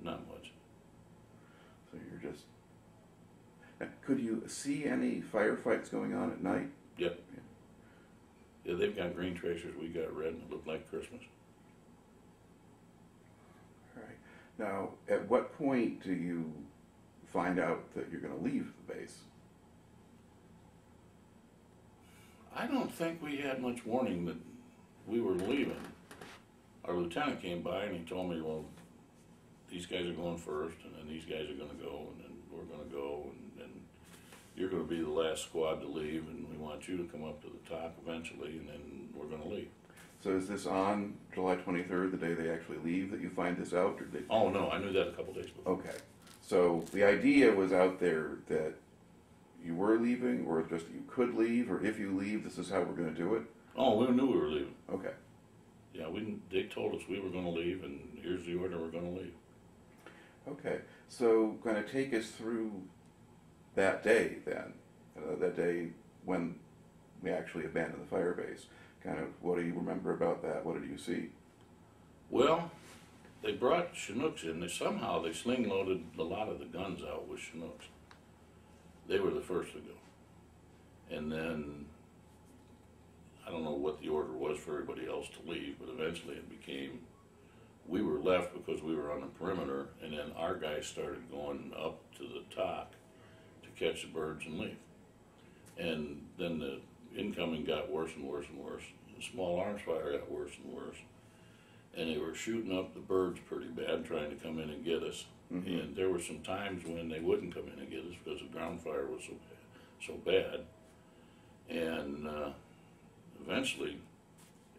Not much. So you're just... Now, could you see any firefights going on at night? Yep. Yeah, they've got green tracers, we got red, and it looked like Christmas. All right. Now, at what point do you find out that you're going to leave the base? I don't think we had much warning that we were leaving. Our lieutenant came by and he told me, well, these guys are going first, and then these guys are going to go, and then we're going to go, and you're going to be the last squad to leave, and we want you to come up to the top eventually, and then we're going to leave. So is this on July 23rd, the day they actually leave, that you find this out? Or did... Oh, no, I knew that a couple days before. Okay. So the idea was out there that you were leaving, or just that you could leave, or if you leave, this is how we're going to do it? Oh, we knew we were leaving. Okay. Yeah, they told us we were going to leave, and here's the order, we're going to leave. Okay. So kind of take us through that day then, that day when we actually abandoned the firebase. Kind of, what do you remember about that? What did you see? Well, they brought Chinooks in. Somehow they sling-loaded a lot of the guns out with Chinooks. They were the first to go. And then, I don't know what the order was for everybody else to leave, but eventually it became, we were left because we were on the perimeter, and then our guys started going up to the top to catch the birds and leave. And then the incoming got worse and worse and worse. The small arms fire got worse and worse. And they were shooting up the birds pretty bad, trying to come in and get us. And there were some times when they wouldn't come in and get us because the ground fire was so bad. And eventually,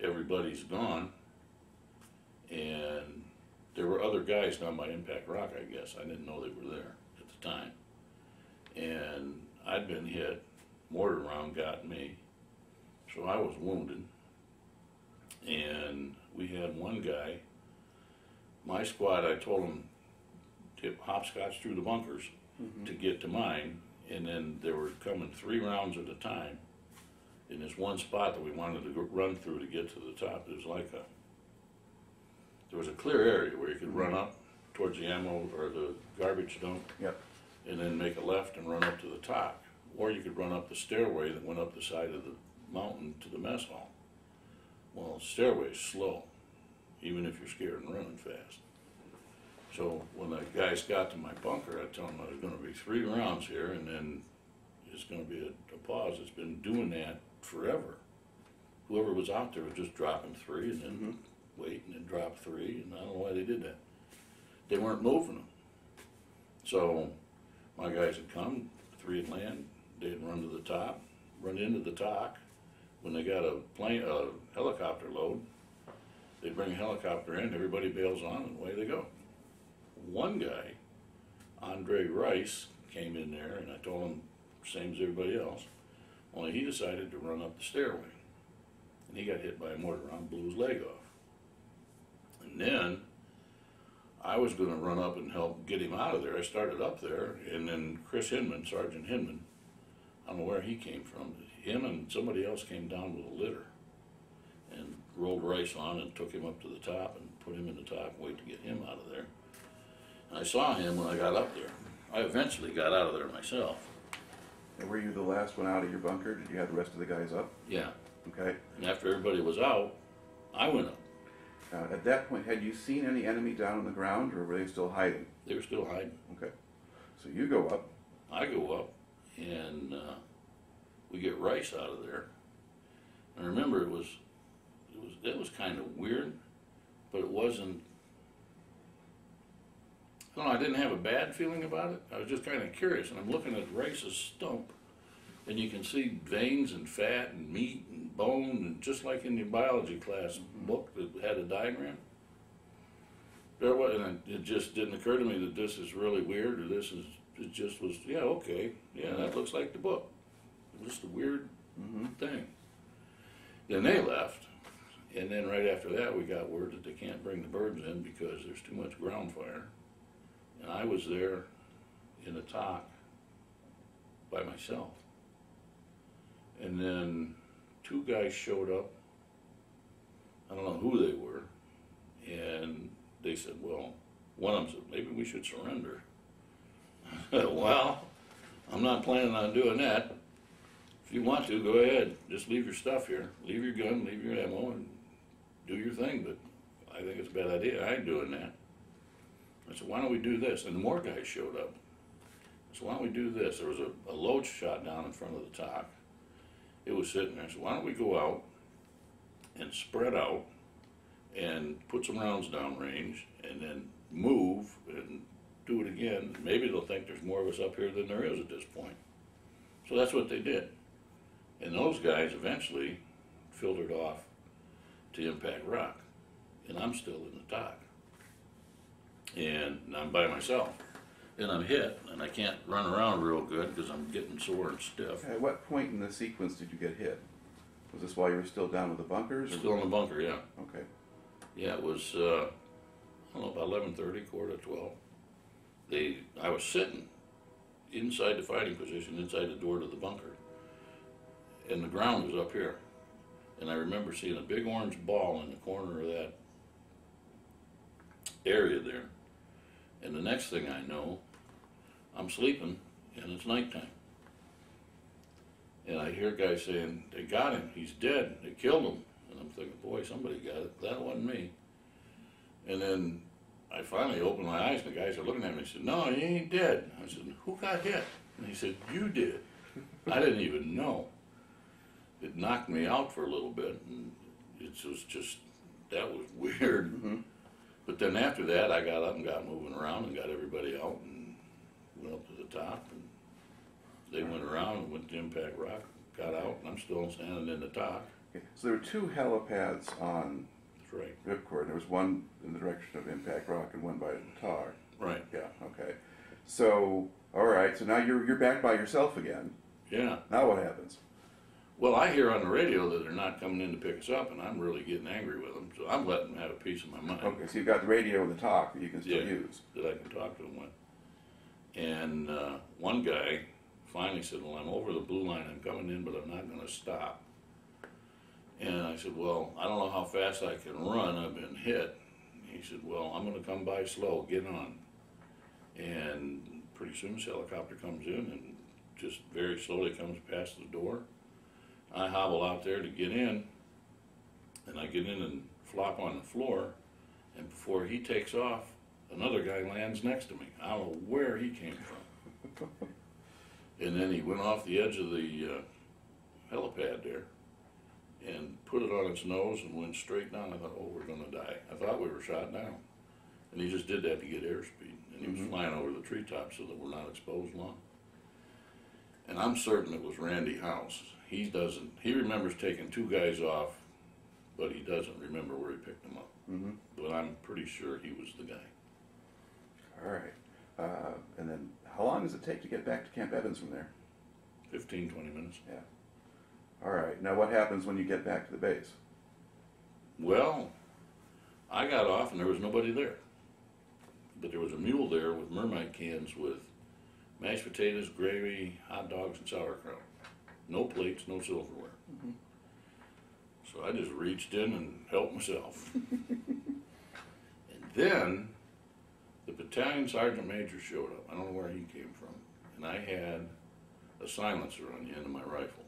everybody's gone. And there were other guys down by Impact Rock, I guess. I didn't know they were there at the time. And I'd been hit. Mortar round got me. So I was wounded. And we had one guy, my squad, I told him to hopscotch through the bunkers to get to mine, and then there were coming 3 rounds at a time in this one spot that we wanted to run through to get to the top. It was like there was a clear area where you could run up towards the ammo or the garbage dump, and then make a left and run up to the top. Or you could run up the stairway that went up the side of the mountain to the mess hall. Well, the stairway is slow, even if you're scared and running fast. So when the guys got to my bunker, I told them there's gonna be 3 rounds here, and then it's gonna be a pause. It's been doing that forever. Whoever was out there was just dropping 3 and then wait and then drop 3, and I don't know why they did that. They weren't moving them. So my guys had come, 3 had land, they'd run to the top, run into the TOC. When they got a helicopter load, they bring a helicopter in, everybody bails on, and away they go. One guy, Andre Rice, came in there, and I told him, same as everybody else, only he decided to run up the stairway. And he got hit by a mortar round, blew his leg off. And then I was going to run up and help get him out of there. I started up there, and then Chris Hinman, Sergeant Hinman, I don't know where he came from. Him and somebody else came down with a litter and rolled Rice on and took him up to the top and put him in the TOC and wait to get him out of there. And I saw him when I got up there. I eventually got out of there myself. And were you the last one out of your bunker? Did you have the rest of the guys up? Yeah. Okay. And after everybody was out, I went up. At that point, had you seen any enemy down on the ground, or were they still hiding? They were still hiding. Okay. So you go up. I go up, and we get Rice out of there. I remember it was kind of weird, but it wasn't. I don't know. I didn't have a bad feeling about it. I was just kind of curious, and I'm looking at Rice's stump, and you can see veins and fat and meat and bone, and just like in your biology class book that had a diagram. There was, and it just didn't occur to me that this is really weird, or this is. It just was, yeah, okay, yeah, that looks like the book. It was just a weird thing. Then they left, and then right after that, we got word that they can't bring the birds in because there's too much ground fire. And I was there in a TOC by myself. And then 2 guys showed up. I don't know who they were. And they said, well, one of them said, maybe we should surrender. I said, well, I'm not planning on doing that. If you want to, go ahead. Just leave your stuff here. Leave your gun, leave your ammo, and do your thing. But I think it's a bad idea. I ain't doing that. I said, why don't we do this? And more guys showed up. I said, why don't we do this? There was a load shot down in front of the TOC. It was sitting there. I said, why don't we go out and spread out and put some rounds down range and then move and do it again. Maybe they'll think there's more of us up here than there is at this point. So that's what they did. And those guys eventually filtered off to Impact Rock. And I'm still in the TOC. And I'm by myself. And I'm hit, and I can't run around real good because I'm getting sore and stiff. At what point in the sequence did you get hit? Was this while you were still down with the bunkers? Or Still in the bunker, yeah. Okay. Yeah, it was, I don't know, about 11:30, 11:45. I was sitting inside the fighting position, inside the door to the bunker, and the ground was up here. And I remember seeing a big orange ball in the corner of that area there. And the next thing I know, I'm sleeping, and it's nighttime. And I hear guys saying, they got him, he's dead, they killed him. And I'm thinking, boy, somebody got it, that wasn't me. And then I finally opened my eyes, and the guys are looking at me and said, no, he ain't dead. I said, who got hit? And he said, you did. I didn't even know. It knocked me out for a little bit, and it was just, that was weird. But then after that, I got up and got moving around and got everybody out and went up to the top, and they went around and went to Impact Rock, got out, and I'm still standing in the TOC. Okay. So there were 2 helipads on That's right. Ripcord. There was one in the direction of Impact Rock and one by the TOC. Right. Yeah, okay. So, all right, so now you're back by yourself again. Yeah. Now what happens? Well, I hear on the radio that they're not coming in to pick us up, and I'm really getting angry with them, so I'm letting them have a piece of my mind. Okay, so you've got the radio and the TOC that you can still use. That I can talk to them with. And one guy finally said, well, I'm over the blue line, I'm coming in, but I'm not going to stop. And I said, well, I don't know how fast I can run, I've been hit. He said, well, I'm going to come by slow, get on. And pretty soon this helicopter comes in and just very slowly comes past the door. I hobble out there to get in, and I get in and flop on the floor, and before he takes off, another guy lands next to me. I don't know where he came from. And then he went off the edge of the helipad there and put it on its nose and went straight down. I thought, oh, we're gonna die. I thought we were shot down. And he just did that to get airspeed. And he was flying over the treetops so that we're not exposed long. And I'm certain it was Randy House. He remembers taking 2 guys off, but he doesn't remember where he picked them up. But I'm pretty sure he was the guy. All right. And then how long does it take to get back to Camp Evans from there? 15, 20 minutes. Yeah. All right. Now what happens when you get back to the base? Well, I got off and there was nobody there. But there was a mule there with Mermite cans with mashed potatoes, gravy, hot dogs, and sauerkraut. No plates, no silverware. So I just reached in and helped myself. And then the battalion sergeant major showed up. I don't know where he came from. And I had a silencer on the end of my rifle.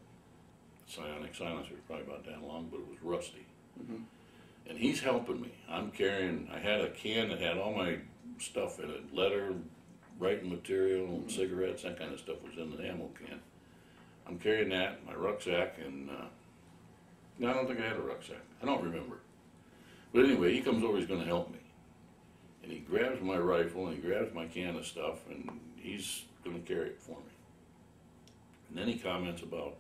A psionic silencer, probably about that long, but it was rusty. And he's helping me. I had a can that had all my stuff in it, letter, writing material, cigarettes, that kind of stuff was in the ammo can. I'm carrying that, my rucksack, and no, I don't think I had a rucksack. I don't remember. But anyway, he comes over, he's going to help me. And he grabs my rifle, and he grabs my can of stuff, and he's going to carry it for me. And then he comments about,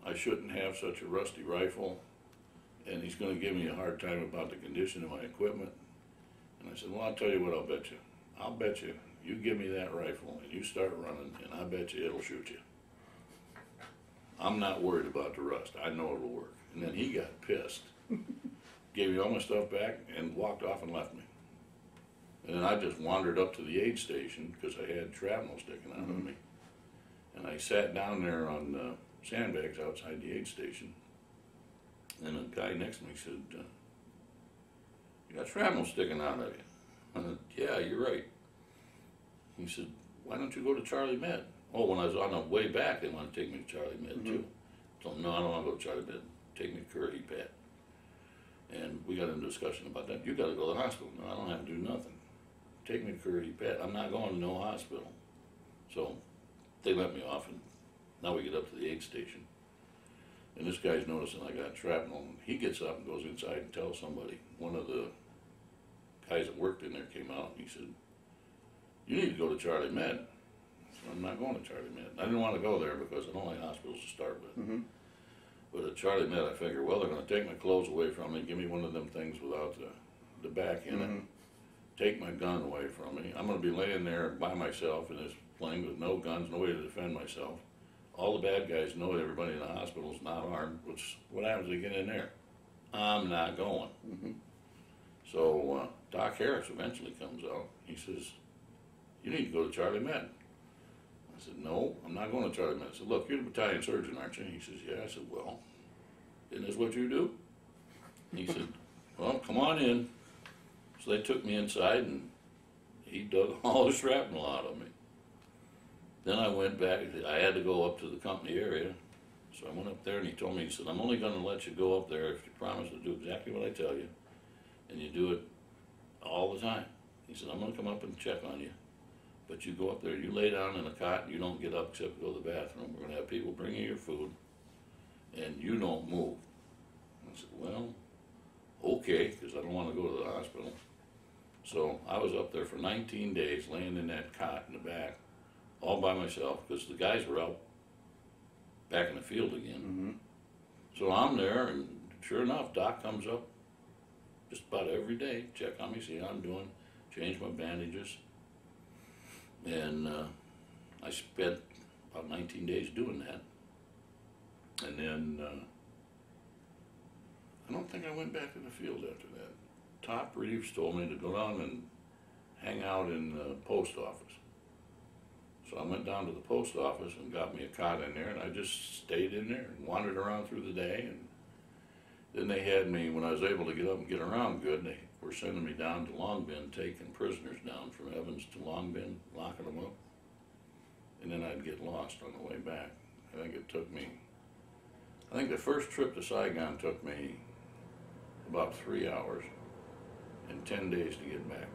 I shouldn't have such a rusty rifle, and he's going to give me a hard time about the condition of my equipment. And I said, well, I'll tell you what, I'll bet you. I'll bet you, you give me that rifle, and you start running, and I bet you it'll shoot you. I'm not worried about the rust. I know it'll work. And then he got pissed, gave me all my stuff back, and walked off and left me. And then I just wandered up to the aid station because I had shrapnel sticking out of me. And I sat down there on sandbags outside the aid station. And a guy next to me said, you got shrapnel sticking out of you. I said, yeah, you're right. He said, why don't you go to Charlie Med? Oh, when I was on the way back, they wanted to take me to Charlie Med too. So no, I don't want to go to Charlie Med. Take me to Curry Pad. And we got into a discussion about that. You got to go to the hospital. No, I don't have to do nothing. Take me to Curry Pad. I'm not going to no hospital. So they let me off, and now we get up to the aid station. And this guy's noticing I got shrapnel. And he gets up and goes inside and tells somebody. One of the guys that worked in there came out, and he said, you need to go to Charlie Med. So I'm not going to Charlie Med. I didn't want to go there because I don't like hospitals to start with. But at Charlie Med, I figured, well, they're going to take my clothes away from me, give me one of them things without the back in it, take my gun away from me. I'm going to be laying there by myself in this plane with no guns, no way to defend myself. All the bad guys know that everybody in the hospital is not armed, which, what happens if they get in there? I'm not going. So Doc Harris eventually comes out. He says, you need to go to Charlie Med. I said, no, I'm not going to Charlie Med. I said, look, you're the battalion surgeon, aren't you? He says, yeah. I said, well, isn't this what you do? He said, well, come on in. So they took me inside, and he dug all the shrapnel out of me. Then I went back. I had to go up to the company area. So I went up there, and he told me, he said, I'm only going to let you go up there if you promise to do exactly what I tell you, and you do it all the time. He said, I'm going to come up and check on you. But you go up there, you lay down in a cot, and you don't get up except to go to the bathroom. We're going to have people bring you your food, and you don't move. I said, well, okay, because I don't want to go to the hospital. So I was up there for 19 days, laying in that cot in the back, all by myself, because the guys were out back in the field again. So I'm there, and sure enough, Doc comes up just about every day, check on me, see how I'm doing, change my bandages. And I spent about 19 days doing that. And then I don't think I went back to the field after that. Top Reeves told me to go down and hang out in the post office. So I went down to the post office and got me a cot in there, and I just stayed in there and wandered around through the day. And then they had me, when I was able to get up and get around good, they were sending me down to Long Bend, taking prisoners down from Evans to Long Bend, locking them up. And then I'd get lost on the way back. I think it took me, I think the first trip to Saigon took me about 3 hours and 10 days to get back.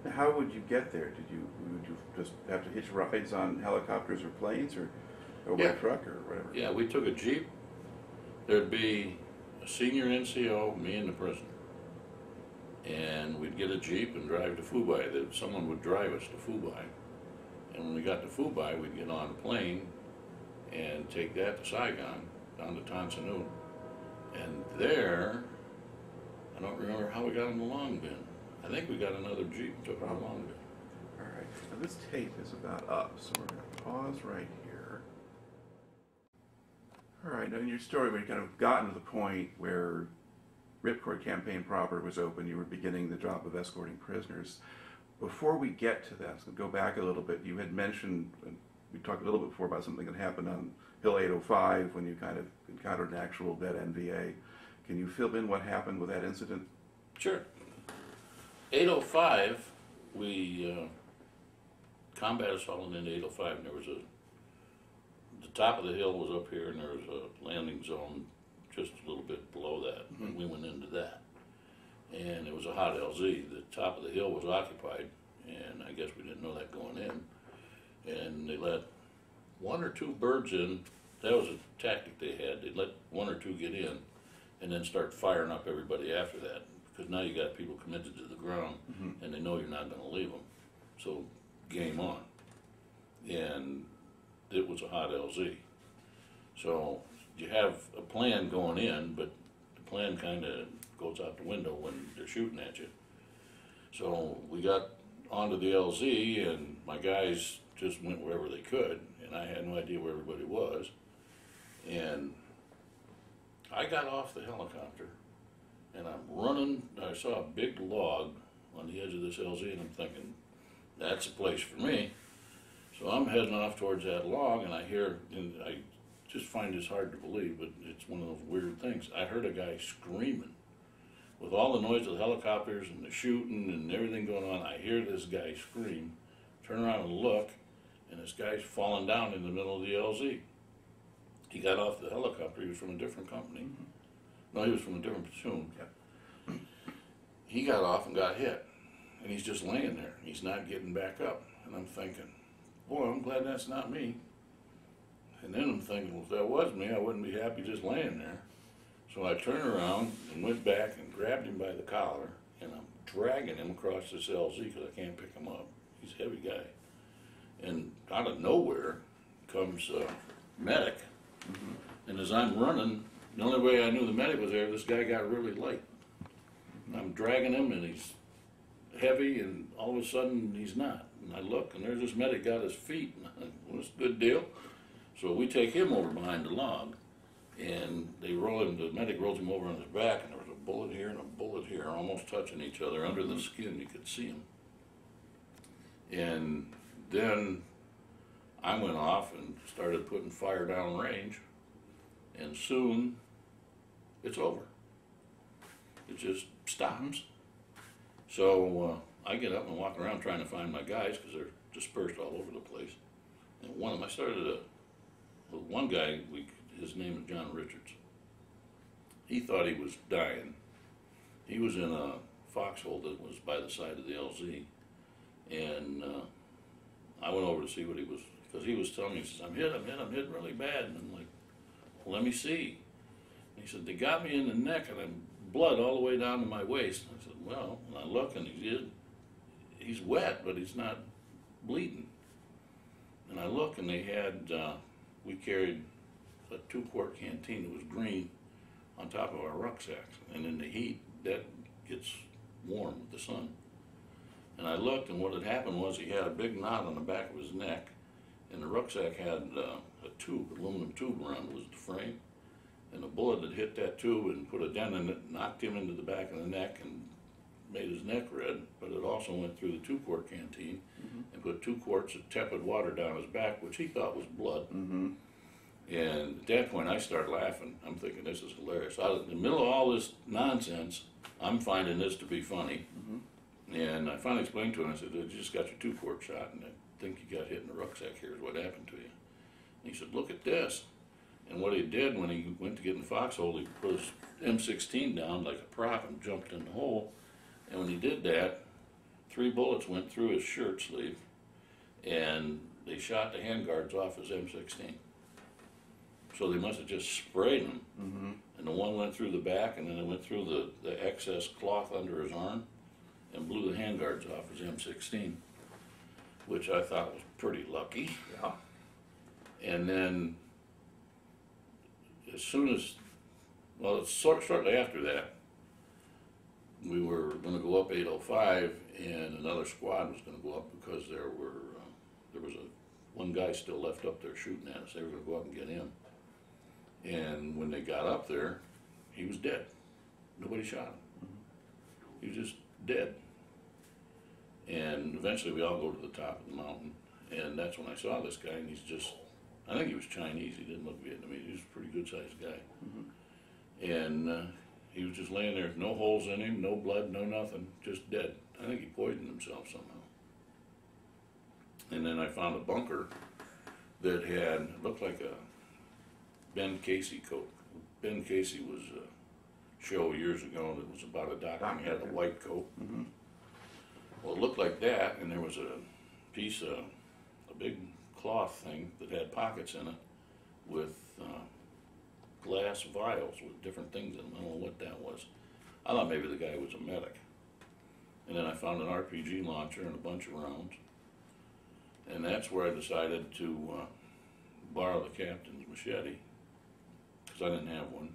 Now, how would you get there? Would you just have to hitch rides on helicopters or planes or by Yeah. truck or whatever? Yeah, we took a Jeep. There'd be a senior NCO, me and the prisoner. And we'd get a Jeep and drive to Fubai. Someone would drive us to Fubai. And when we got to Fubai, we'd get on a plane and take that to Saigon, down to Tolson. And there, I don't remember how we got in the long bin. I think we got another Jeep and took it on the long bin. All right. Now this tape is about up, so we're going to pause right here. All right. Now in your story, we kind of gotten to the point where Ripcord campaign proper was open. You were beginning the job of escorting prisoners. Before we get to that, so go back a little bit. You had mentioned, we talked a little bit before about something that happened on Hill 805 when you kind of encountered an actual dead NVA. Can you fill in what happened with that incident? Sure. 805, we combat assaulted into 805, and there was the top of the hill was up here, and there was a landing zone just a little bit below that, and we went into that. And it was a hot LZ. The top of the hill was occupied, and I guess we didn't know that going in. And they let one or two birds in. That was a tactic they had. They'd let one or two get in, and then start firing up everybody after that. Because now you got people committed to the ground, and they know you're not going to leave them. So game on. And it was a hot LZ. So you have a plan going in, but the plan kind of goes out the window when they're shooting at you. So we got onto the LZ, and my guys just went wherever they could, and I had no idea where everybody was. And I got off the helicopter, and I'm running. I saw a big log on the edge of this LZ, and I'm thinking, that's a place for me. So I'm heading off towards that log, and I hear, and I just find this hard to believe, but it's one of those weird things. I heard a guy screaming. With all the noise of the helicopters and the shooting and everything going on, I hear this guy scream, turn around and look, and this guy's falling down in the middle of the LZ. He got off the helicopter. He was from a different company. No, he was from a different platoon. Yeah. He got off and got hit, and he's just laying there. He's not getting back up. And I'm thinking, boy, I'm glad that's not me. And then I'm thinking, well, if that was me, I wouldn't be happy just laying there. So I turned around and went back and grabbed him by the collar, and I'm dragging him across this LZ because I can't pick him up. He's a heavy guy. And out of nowhere comes a medic. And as I'm running, the only way I knew the medic was there, this guy got really light. I'm dragging him, and he's heavy, and all of a sudden he's not. And I look, and there's this medic got his feet. And I think, well, that's a good deal. So we take him over behind the log, and they roll him, the medic rolls him over on his back, and there was a bullet here and a bullet here, almost touching each other. Under the skin, you could see him. And then I went off and started putting fire down range, and soon it's over. It just stops. So I get up and walk around trying to find my guys because they're dispersed all over the place. And one of them, I started with one guy, his name is John Richards. He thought he was dying. He was in a foxhole that was by the side of the LZ. And I went over to see what he was, because he was telling me, he says, I'm hit really bad. And I'm like, well, let me see. And he said, they got me in the neck, and I'm blood all the way down to my waist. And I said, well, and I look, and he's wet, but he's not bleeding. And I look, and they had, we carried a 2-quart canteen that was green on top of our rucksacks. And in the heat, that gets warm with the sun. And I looked, and what had happened was he had a big knot on the back of his neck, and the rucksack had a tube, aluminum tube around it was the frame. And the bullet had hit that tube and put a dent in it, knocked him into the back of the neck and made his neck red, but it also went through the 2-quart canteen and put 2 quarts of tepid water down his back, which he thought was blood. And at that point, I started laughing. I'm thinking, this is hilarious. Out in the middle of all this nonsense, I'm finding this to be funny. And I finally explained to him, I said, you just got your 2-quart shot, and I think you got hit in the rucksack. Here's what happened to you. And he said, look at this. And what he did when he went to get in the foxhole, he put his M16 down like a prop and jumped in the hole. And when he did that, 3 bullets went through his shirt sleeve, and they shot the handguards off his M16. So they must have just sprayed him, and the one went through the back, and then it went through the excess cloth under his arm, and blew the handguards off his M16, which I thought was pretty lucky. Yeah. And then, as soon as, well, it's shortly after that, we were going to go up 805, and another squad was going to go up because there was one guy still left up there shooting at us. They were going to go up and get him. And when they got up there, he was dead. Nobody shot him. He was just dead. And eventually we all go to the top of the mountain, and that's when I saw this guy, and he's just, I think he was Chinese, he didn't look Vietnamese, he was a pretty good sized guy. And he was just laying there, no holes in him, no blood, no nothing, just dead. I think he poisoned himself somehow. And then I found a bunker that had, looked like a Ben Casey coat. Ben Casey was a show years ago that was about a doctor, he had a white coat. Well, it looked like that, and there was a piece of, a big cloth thing that had pockets in it with glass vials with different things in them. I don't know what that was. I thought maybe the guy was a medic. And then I found an RPG launcher and a bunch of rounds. And that's where I decided to borrow the captain's machete, because I didn't have one.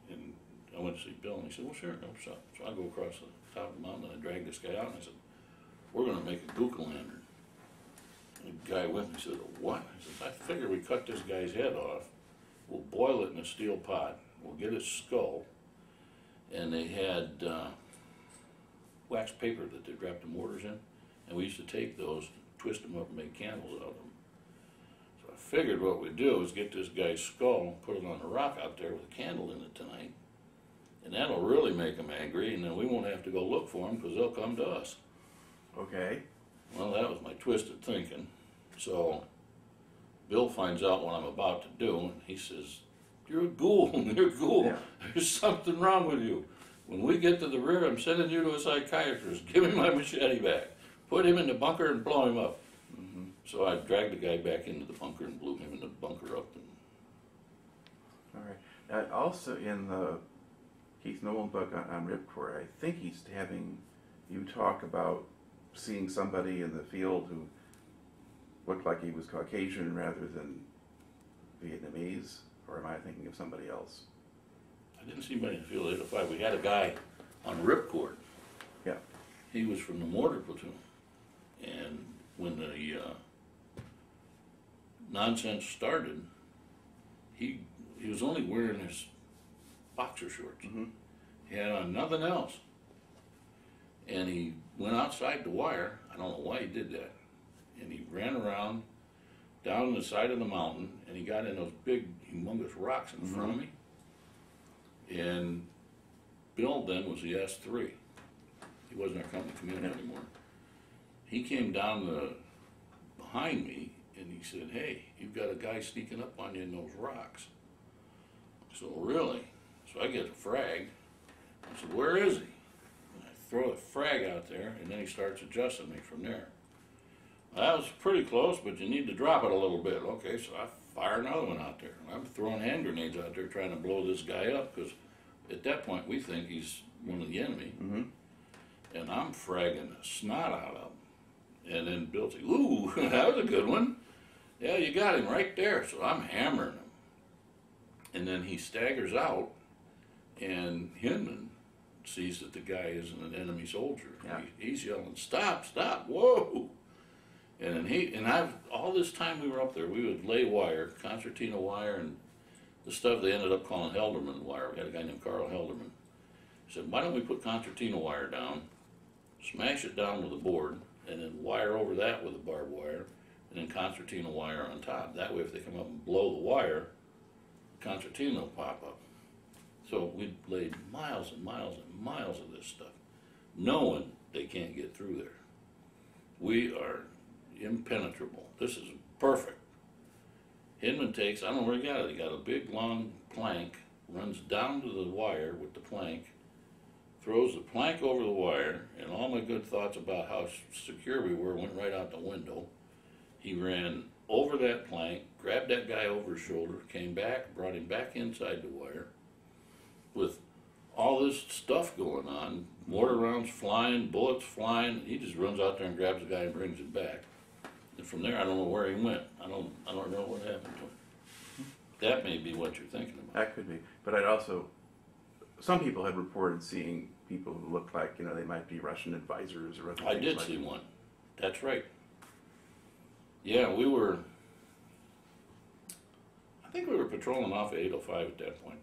And I went to see Bill, and he said, well, sure, no shot. So I go across the top of the mountain, and I dragged this guy out, and I said, we're going to make a gook lantern. And the guy with me said, what? I said, I figure we cut this guy's head off, we'll boil it in a steel pot, we'll get his skull, and they had wax paper that they wrapped the mortars in, and we used to take those, twist them up, and make candles out of them. So I figured what we'd do is get this guy's skull, put it on a rock out there with a candle in it tonight, and that'll really make them angry, and then we won't have to go look for them because they'll come to us. Okay. Well, that was my twisted thinking. So Bill finds out what I'm about to do, and he says, you're a ghoul, you're a ghoul. Yeah. There's something wrong with you. When we get to the rear, I'm sending you to a psychiatrist. Give me my machete back. Put him in the bunker and blow him up. So I dragged the guy back into the bunker and blew him in the bunker up. All right. Also in the Keith Nolan book on Ripcord, I think he's having you talk about seeing somebody in the field who looked like he was Caucasian rather than Vietnamese, or am I thinking of somebody else? I didn't see anybody in the field at 805. We had a guy on Ripcord. Yeah. He was from the mortar platoon. And when the nonsense started, he was only wearing his boxer shorts. He had on nothing else. And he went outside the wire. I don't know why he did that. And he ran around down the side of the mountain, and he got in those big, humongous rocks in front of me. And Bill then was the S3. He wasn't our company commander anymore. He came down behind me, and he said, hey, you've got a guy sneaking up on you in those rocks. I said, well, really? So I get a frag. I said, where is he? Throw the frag out there, and then he starts adjusting me from there. Well, that was pretty close, but you need to drop it a little bit. Okay, so I fire another one out there. I'm throwing hand grenades out there trying to blow this guy up, because at that point we think he's one of the enemy. And I'm fragging the snot out of him. And then Bill said, ooh, that was a good one. Yeah, you got him right there. So I'm hammering him. And then he staggers out, and Hinman sees that the guy isn't an enemy soldier. Yeah. He's yelling, stop, stop, whoa. And then all this time we were up there, we would lay wire, concertina wire, and the stuff they ended up calling Helderman wire. We had a guy named Carl Helderman. He said, why don't we put concertina wire down, smash it down with a board, and then wire over that with a barbed wire, and then concertina wire on top. That way if they come up and blow the wire, concertina will pop up. So we laid miles and miles and miles of this stuff, knowing they can't get through there. We are impenetrable. This is perfect. Hinman takes, I don't know where he got it, he got a big long plank, runs down to the wire with the plank, throws the plank over the wire, and all my good thoughts about how secure we were went right out the window. He ran over that plank, grabbed that guy over his shoulder, came back, brought him back inside the wire with all this stuff going on, mortar rounds flying, bullets flying. He just runs out there and grabs the guy and brings him back. And from there, I don't know where he went. I don't know what happened to him. That may be what you're thinking about. That could be. But I'd also, some people had reported seeing people who looked like, you know, they might be Russian advisors or other things. I did see one. That's right. Yeah, I think we were patrolling off of 805 at that point.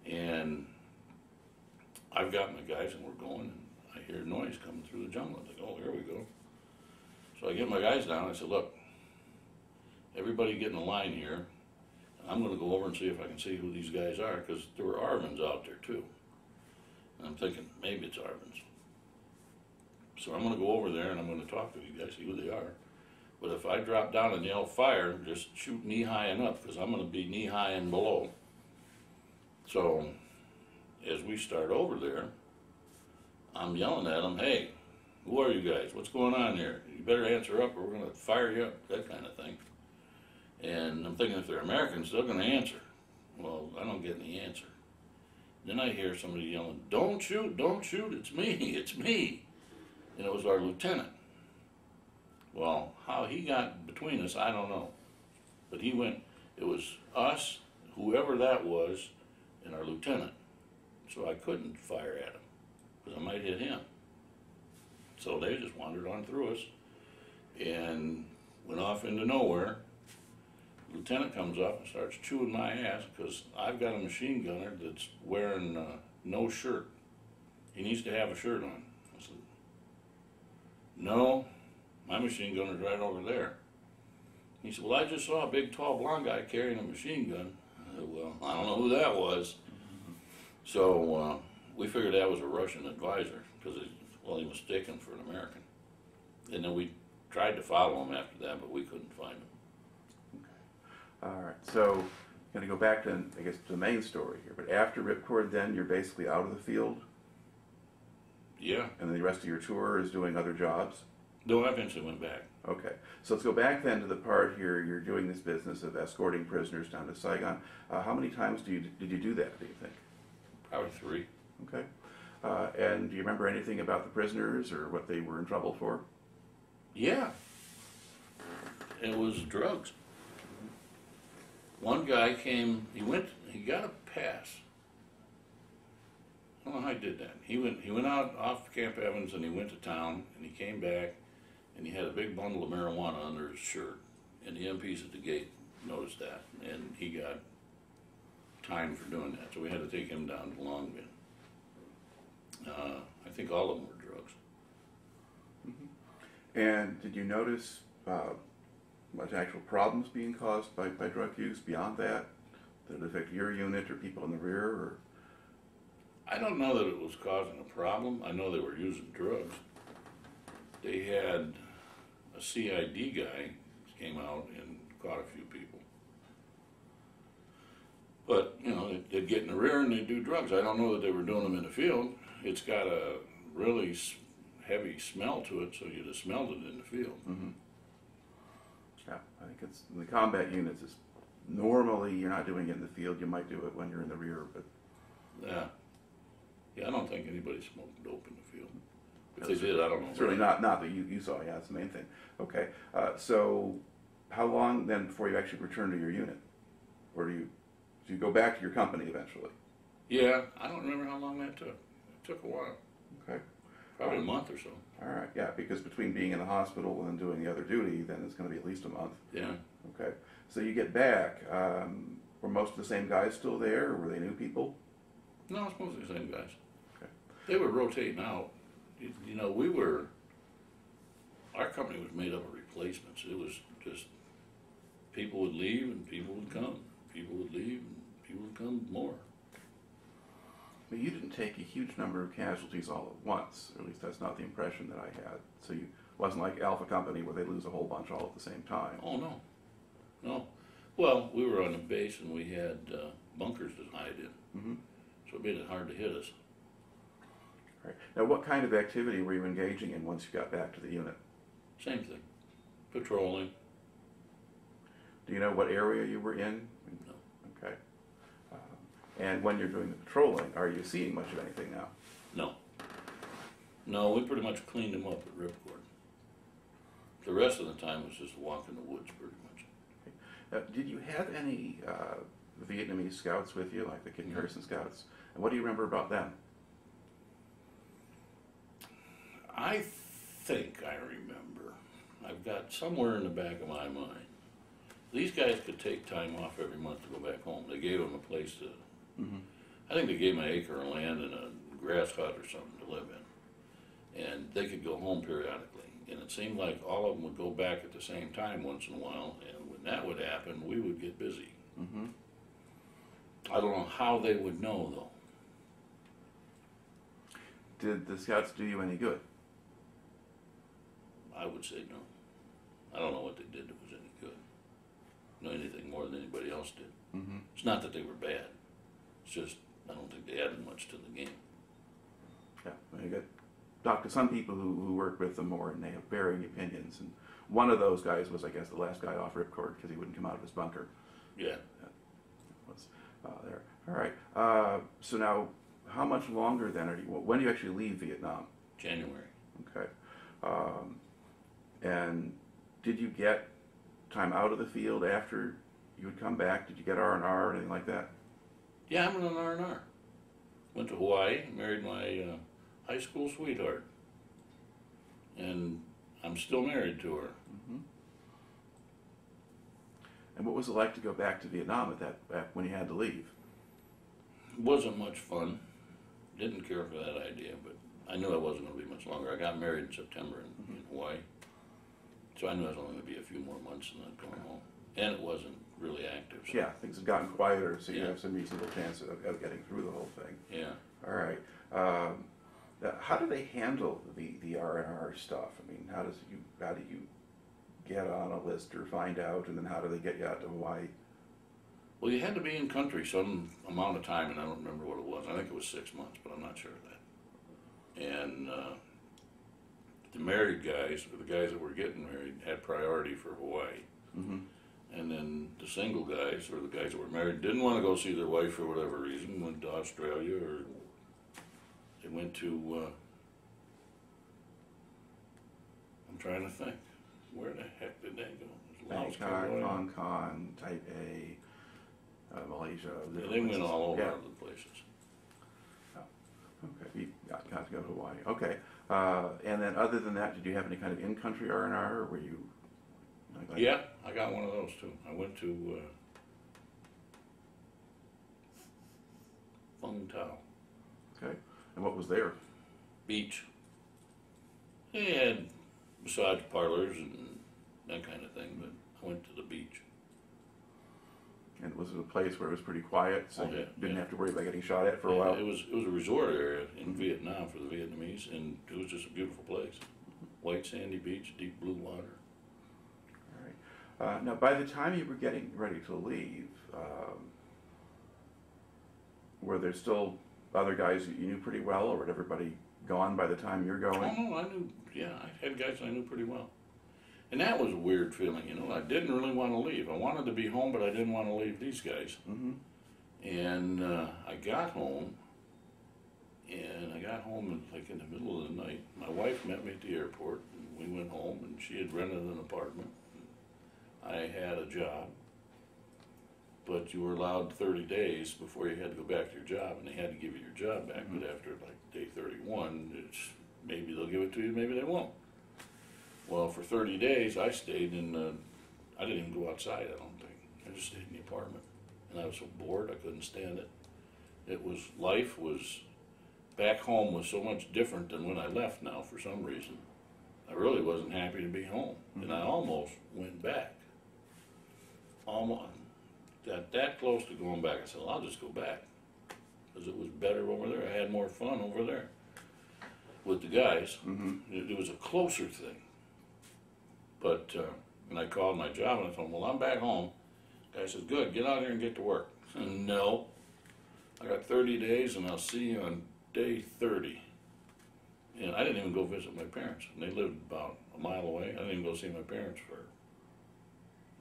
And I've got my guys and we're going, and I hear noise coming through the jungle. I think, oh, here we go. So I get my guys down, and I said, look, everybody get in a line here. And I'm going to go over and see if I can see who these guys are, because there were Arvins out there too. And I'm thinking, maybe it's Arvins. So I'm going to go over there and I'm going to talk to these guys, see who they are. But if I drop down and yell fire, just shoot knee high and up, because I'm going to be knee high and below. So as we start over there, I'm yelling at them, hey, who are you guys? What's going on here? You better answer up or we're going to fire you up, that kind of thing. And I'm thinking if they're Americans, they're going to answer. Well, I don't get any answer. Then I hear somebody yelling, don't shoot, it's me, it's me. And it was our lieutenant. Well, how he got between us, I don't know. But he went, it was us, whoever that was, and our lieutenant. So I couldn't fire at him, because I might hit him. So they just wandered on through us and went off into nowhere. Lieutenant comes up and starts chewing my ass because I've got a machine gunner that's wearing no shirt. He needs to have a shirt on. I said, no, my machine gunner's right over there. He said, well, I just saw a big, tall, blonde guy carrying a machine gun. I said, well, I don't know who that was. So we figured that was a Russian advisor because, he was taken for an American. And then we tried to follow him after that, but we couldn't find him. Okay. All right. So I'm going to go back to, I guess, to the main story here. But after Ripcord, then you're basically out of the field? Yeah. And then the rest of your tour is doing other jobs? No, I eventually went back. Okay. So let's go back then to the part here. You're doing this business of escorting prisoners down to Saigon. How many times did you do that, do you think? Probably 3. Okay. And do you remember anything about the prisoners or what they were in trouble for? Yeah. It was drugs. One guy came, he got a pass. I don't know how he did that. He went out off Camp Evans and he went to town and he came back and he had a big bundle of marijuana under his shirt. And the MPs at the gate noticed that and he got time for doing that. So we had to take him down to Longview. I think all of them were drugs. Mm-hmm. And did you notice much actual problems being caused by drug use beyond that? Did it affect your unit or people in the rear? Or? I don't know that it was causing a problem. I know they were using drugs. They had a CID guy came out and caught a few people. But, they'd get in the rear and they'd do drugs. I don't know that they were doing them in the field. It's got a really heavy smell to it, so you'd have smelled it in the field. Mm-hmm. Yeah, I think it's in the combat units. It's normally you're not doing it in the field. You might do it when you're in the rear, but yeah, I don't think anybody smoked dope in the field. If they did, I don't know. Certainly not that you saw. Yeah, that's the main thing. Okay, so how long then before you actually return to your unit, or do you go back to your company eventually? Yeah, I don't remember how long that took. It took a while. Okay. Probably a month or so. All right, yeah, because between being in the hospital and doing the other duty, then it's going to be at least a month. Yeah. Okay, so you get back. Were most of the same guys still there, or were they new people? No, it's mostly the same guys. Okay. They were rotating out. Our company was made up of replacements. It was just, people would leave and people would come. People would leave and people would come more. But you didn't take a huge number of casualties all at once, or at least that's not the impression that I had. So you wasn't like Alpha Company where they lose a whole bunch all at the same time. Oh, no. No. Well, we were on a base and we had bunkers to hide in. Mm-hmm. So it made it hard to hit us. Right. Now, what kind of activity were you engaging in once you got back to the unit? Same thing, patrolling. Do you know what area you were in? No. Okay. And when you're doing the patrolling, are you seeing much of anything now? No. No, we pretty much cleaned them up at Ripcord. The rest of the time was just walk in the woods pretty much. Did you have any Vietnamese scouts with you, like the Kit Carson scouts? And what do you remember about them? I think I remember. I've got somewhere in the back of my mind. These guys could take time off every month to go back home. They gave them a place to, I think they gave them an acre of land and a grass hut or something to live in. And they could go home periodically. And it seemed like all of them would go back at the same time once in a while. And when that would happen, we would get busy. I don't know how they would know, though. Did the scouts do you any good? I would say no. I don't know what they did that was any good. No, anything more than anybody else did. It's not that they were bad. It's just I don't think they added much to the game. Yeah, you got talked to some people who work with them more, and they have varying opinions. And one of those guys was, I guess, the last guy off Ripcord because he wouldn't come out of his bunker. Yeah. Was there. All right. So now, how much longer then are you? When do you actually leave Vietnam? January. Okay. And did you get time out of the field after you would come back? Did you get R&R or anything like that? Yeah, I'm an R&R. Went to Hawaii, married my high school sweetheart, and I'm still married to her. And what was it like to go back to Vietnam when you had to leave? It wasn't much fun. Didn't care for that idea, but I knew I wasn't going to be much longer. I got married in September in Hawaii, so I knew I was only going to be a few more months and then going home. And it wasn't really active. So. Yeah, things have gotten quieter, so you have some reasonable chance of getting through the whole thing. Yeah. All right. How do they handle the R&R stuff? I mean, how do you get on a list or find out, and then how do they get you out to Hawaii? Well, you had to be in country some amount of time, and I don't remember what it was. I think it was 6 months, but I'm not sure of that. And the married guys, or the guys that were getting married, had priority for Hawaii. And then the single guys, or the guys that were married, didn't want to go see their wife for whatever reason, went to Australia, or they went to, I'm trying to think, where the heck did they go? Bangkok, Hong Kong, Taipei, Malaysia. Yeah, they went all over the places. Oh, okay, you got to go to Hawaii. Okay, and then other than that, did you have any kind of in-country R&R, or were you? Yeah, I got one of those too. I went to Fung Tao. Okay, and what was there? Beach. They had massage parlors and that kind of thing, but I went to the beach. And was it a place where it was pretty quiet, so you didn't have to worry about getting shot at for a while? It was a resort area in Vietnam for the Vietnamese, and it was just a beautiful place. White sandy beach, deep blue water. All right. Now, by the time you were getting ready to leave, were there still other guys that you knew pretty well, or had everybody gone by the time you're going? Oh, no, I knew, I had guys I knew pretty well. And that was a weird feeling, I didn't really want to leave. I wanted to be home, but I didn't want to leave these guys. And I got home, like in the middle of the night. My wife met me at the airport, and we went home, and she had rented an apartment. I had a job, but you were allowed 30 days before you had to go back to your job, and they had to give you your job back. But after like day 31, it's maybe they'll give it to you, maybe they won't. Well, for 30 days, I stayed in, I didn't even go outside, I don't think. I just stayed in the apartment. And I was so bored, I couldn't stand it. Life was, back home was so much different than when I left now for some reason. I really wasn't happy to be home. And I almost went back. Almost, got that close to going back. I said, well, I'll just go back. Because it was better over there. I had more fun over there with the guys. It was a closer thing. But, and I called my job and I told them, well, I'm back home. The guy says, good, get out here and get to work. I said, no, I got 30 days and I'll see you on day 30. And I didn't even go visit my parents. And they lived about a mile away. I didn't even go see my parents for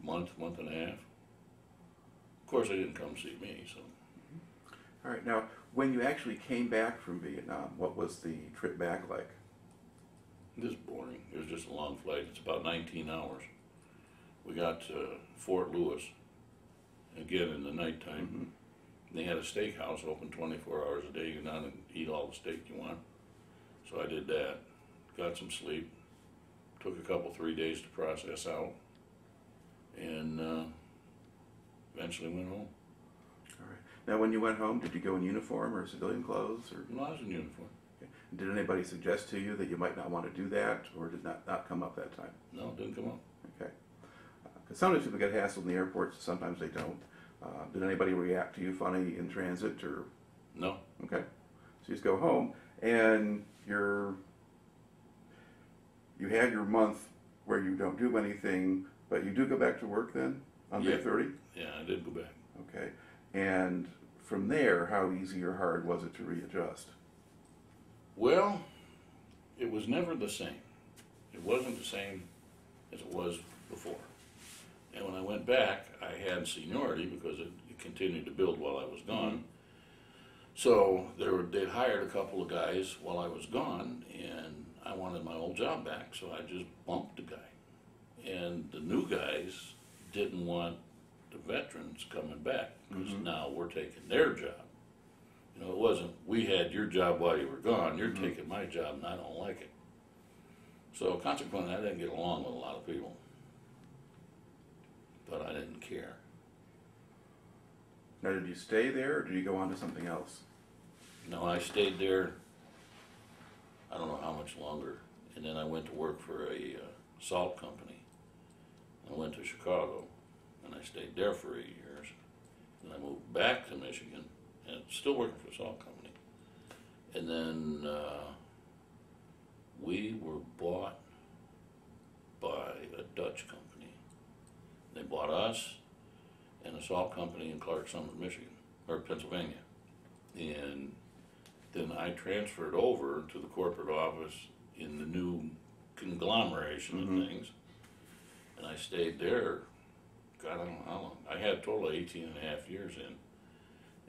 a month and a half. Of course, they didn't come see me, so. All right, now, when you actually came back from Vietnam, what was the trip back like? It was boring. It was just a long flight. It's about 19 hours. We got to Fort Lewis, again in the nighttime. Mm-hmm. They had a steakhouse open 24 hours a day. You go down and eat all the steak you want. So I did that. Got some sleep. Took a couple, 3 days to process out. And eventually went home. All right. Now, when you went home, did you go in uniform or civilian clothes? Or? No, I was in uniform. Okay. Did anybody suggest to you that you might not want to do that, or did not come up that time? No, it didn't come up. Okay. Because sometimes people get hassled in the airports, sometimes they don't. Did anybody react to you funny in transit, or? No. Okay. So you just go home, and you have your month where you don't do anything, but you do go back to work then on day 30? Yeah, I did go back. Okay. And from there, how easy or hard was it to readjust? Well, it was never the same. It wasn't the same as it was before. And when I went back, I had seniority because it continued to build while I was gone. Mm-hmm. So they'd hired a couple of guys while I was gone, and I wanted my old job back, so I just bumped the guy. And the new guys didn't want the veterans coming back, because now we're taking their job. You know, it wasn't, we had your job while you were gone, you're taking my job and I don't like it. So consequently, I didn't get along with a lot of people. But I didn't care. Now, did you stay there, or did you go on to something else? No, I stayed there, I don't know how much longer, and then I went to work for a salt company. I went to Chicago, and I stayed there for 8 years. Then I moved back to Michigan, and still working for a salt company. And then we were bought by a Dutch company. They bought us and a salt company in Clark Summit, Michigan, or Pennsylvania. And then I transferred over to the corporate office in the new conglomeration of things. And I stayed there, God, I don't know how long. I had a total of 18 and a half years in.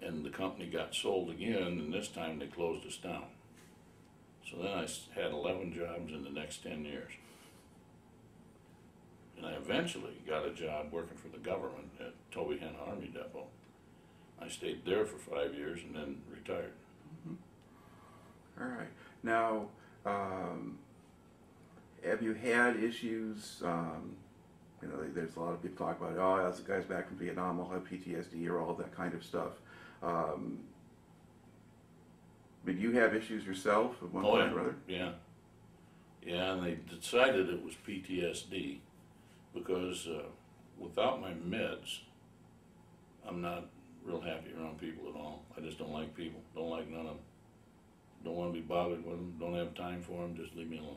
And the company got sold again, and this time they closed us down. So then I had 11 jobs in the next 10 years. And I eventually got a job working for the government at Toby Hen Army Depot. I stayed there for 5 years and then retired. All right. Now, have you had issues? You know, there's a lot of people talk about, oh, as the guys back from Vietnam will have PTSD or all of that kind of stuff. Did you have issues yourself at one point or other? Yeah. Yeah, and they decided it was PTSD because without my meds, I'm not real happy around people at all. I just don't like people. Don't like none of them. Don't want to be bothered with them. Don't have time for them. Just leave me alone.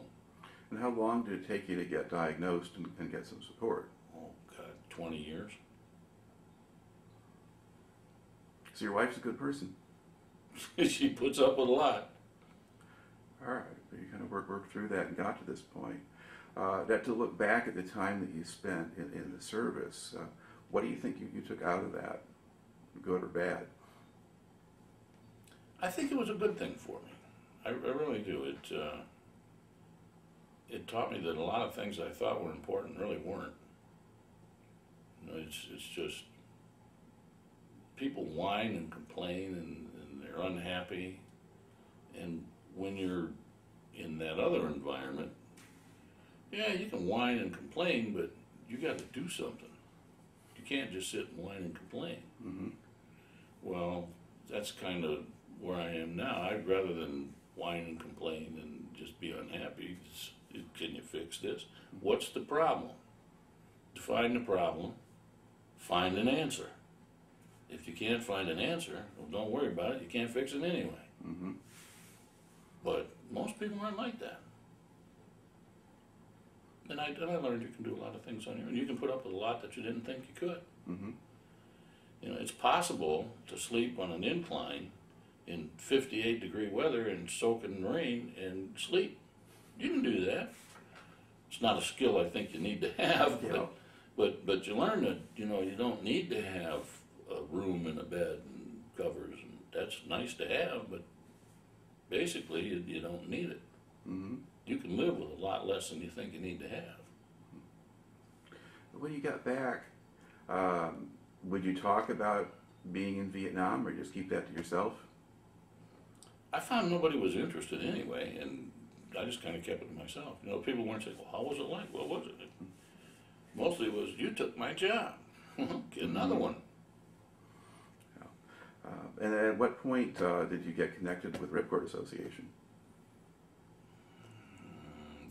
And how long did it take you to get diagnosed and get some support? Oh, God, 20 years. So your wife's a good person. She puts up with a lot. All right, but you kind of worked through that and got to this point. That to look back at the time that you spent in the service, what do you think you took out of that, good or bad? I think it was a good thing for me. I really do. It taught me that a lot of things I thought were important really weren't. You know, it's just people whine and complain and they're unhappy, and when you're in that other environment, yeah, you can whine and complain, but you got to do something. You can't just sit and whine and complain. Well, that's kind of where I am now. I'd rather than whine and complain and just be unhappy. Can you fix this? What's the problem? Define the problem. Find an answer. If you can't find an answer, well, don't worry about it. You can't fix it anyway. But most people aren't like that. And I learned you can do a lot of things on your own. You can put up with a lot that you didn't think you could. You know, it's possible to sleep on an incline in 58-degree weather and soaking rain and sleep. You can do that. It's not a skill I think you need to have, Yeah. but you learn that, you know, you don't need to have a room and a bed and covers, and that's nice to have, but basically you don't need it. Mm-hmm. You can live with a lot less than you think you need to have. When you got back, would you talk about being in Vietnam, or just keep that to yourself? I found nobody was interested anyway, and I just kind of kept it to myself. You know, people weren't saying, well, how was it like? What was it? Mostly it was, you took my job. Get another one. And at what point did you get connected with Ripcord Association?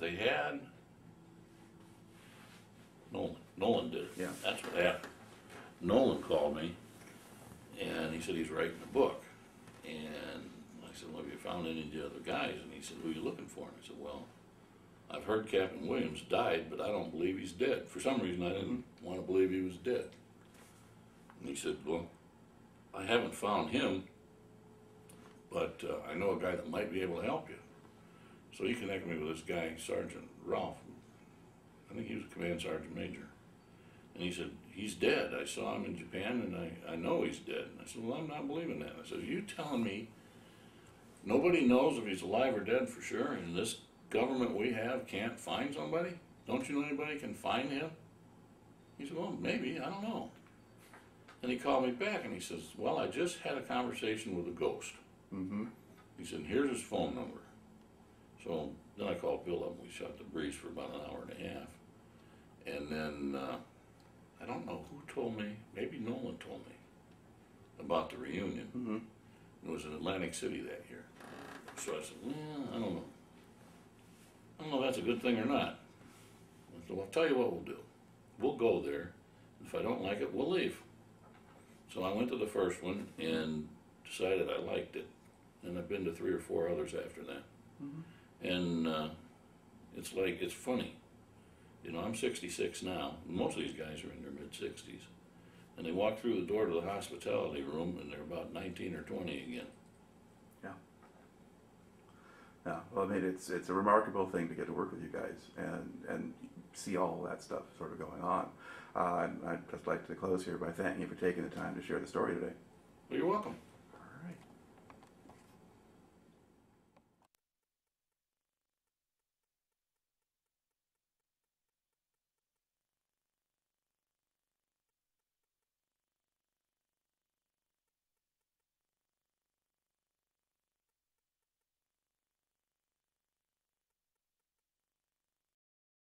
They had, Nolan did it. Yeah. That's what happened. Nolan called me, and he said he's writing a book. And I said, well, have you found any of the other guys? And he said, who are you looking for? And I said, well, I've heard Captain Williams died, but I don't believe he's dead. For some reason, I didn't want to believe he was dead. And he said, well, I haven't found him, but I know a guy that might be able to help you. So he connected me with this guy, Sergeant Ralph. I think he was a command sergeant major. And he said, he's dead. I saw him in Japan, and I know he's dead. And I said, well, I'm not believing that. I said, are you telling me nobody knows if he's alive or dead for sure, and this government we have can't find somebody? Don't you know anybody can find him? He said, well, maybe, I don't know. And he called me back, and he says, well, I just had a conversation with a ghost. Mm-hmm. He said, here's his phone number. So then I called Bill up, and we shot the breeze for about an hour and a half. And then, I don't know who told me, maybe Nolan told me about the reunion. Mm-hmm. It was in Atlantic City that year. So I said, well, I don't know. I don't know if that's a good thing or not. I said, well, I'll tell you what we'll do. We'll go there. If I don't like it, we'll leave. So I went to the first one and decided I liked it. And I've been to 3 or 4 others after that. Mm-hmm. And it's funny. You know, I'm 66 now. Most of these guys are in their mid-60s. And they walk through the door to the hospitality room, and they're about 19 or 20 again. Yeah. Yeah. Well, I mean, it's a remarkable thing to get to work with you guys and see all that stuff sort of going on. I'd just like to close here by thanking you for taking the time to share the story today. Well, you're welcome.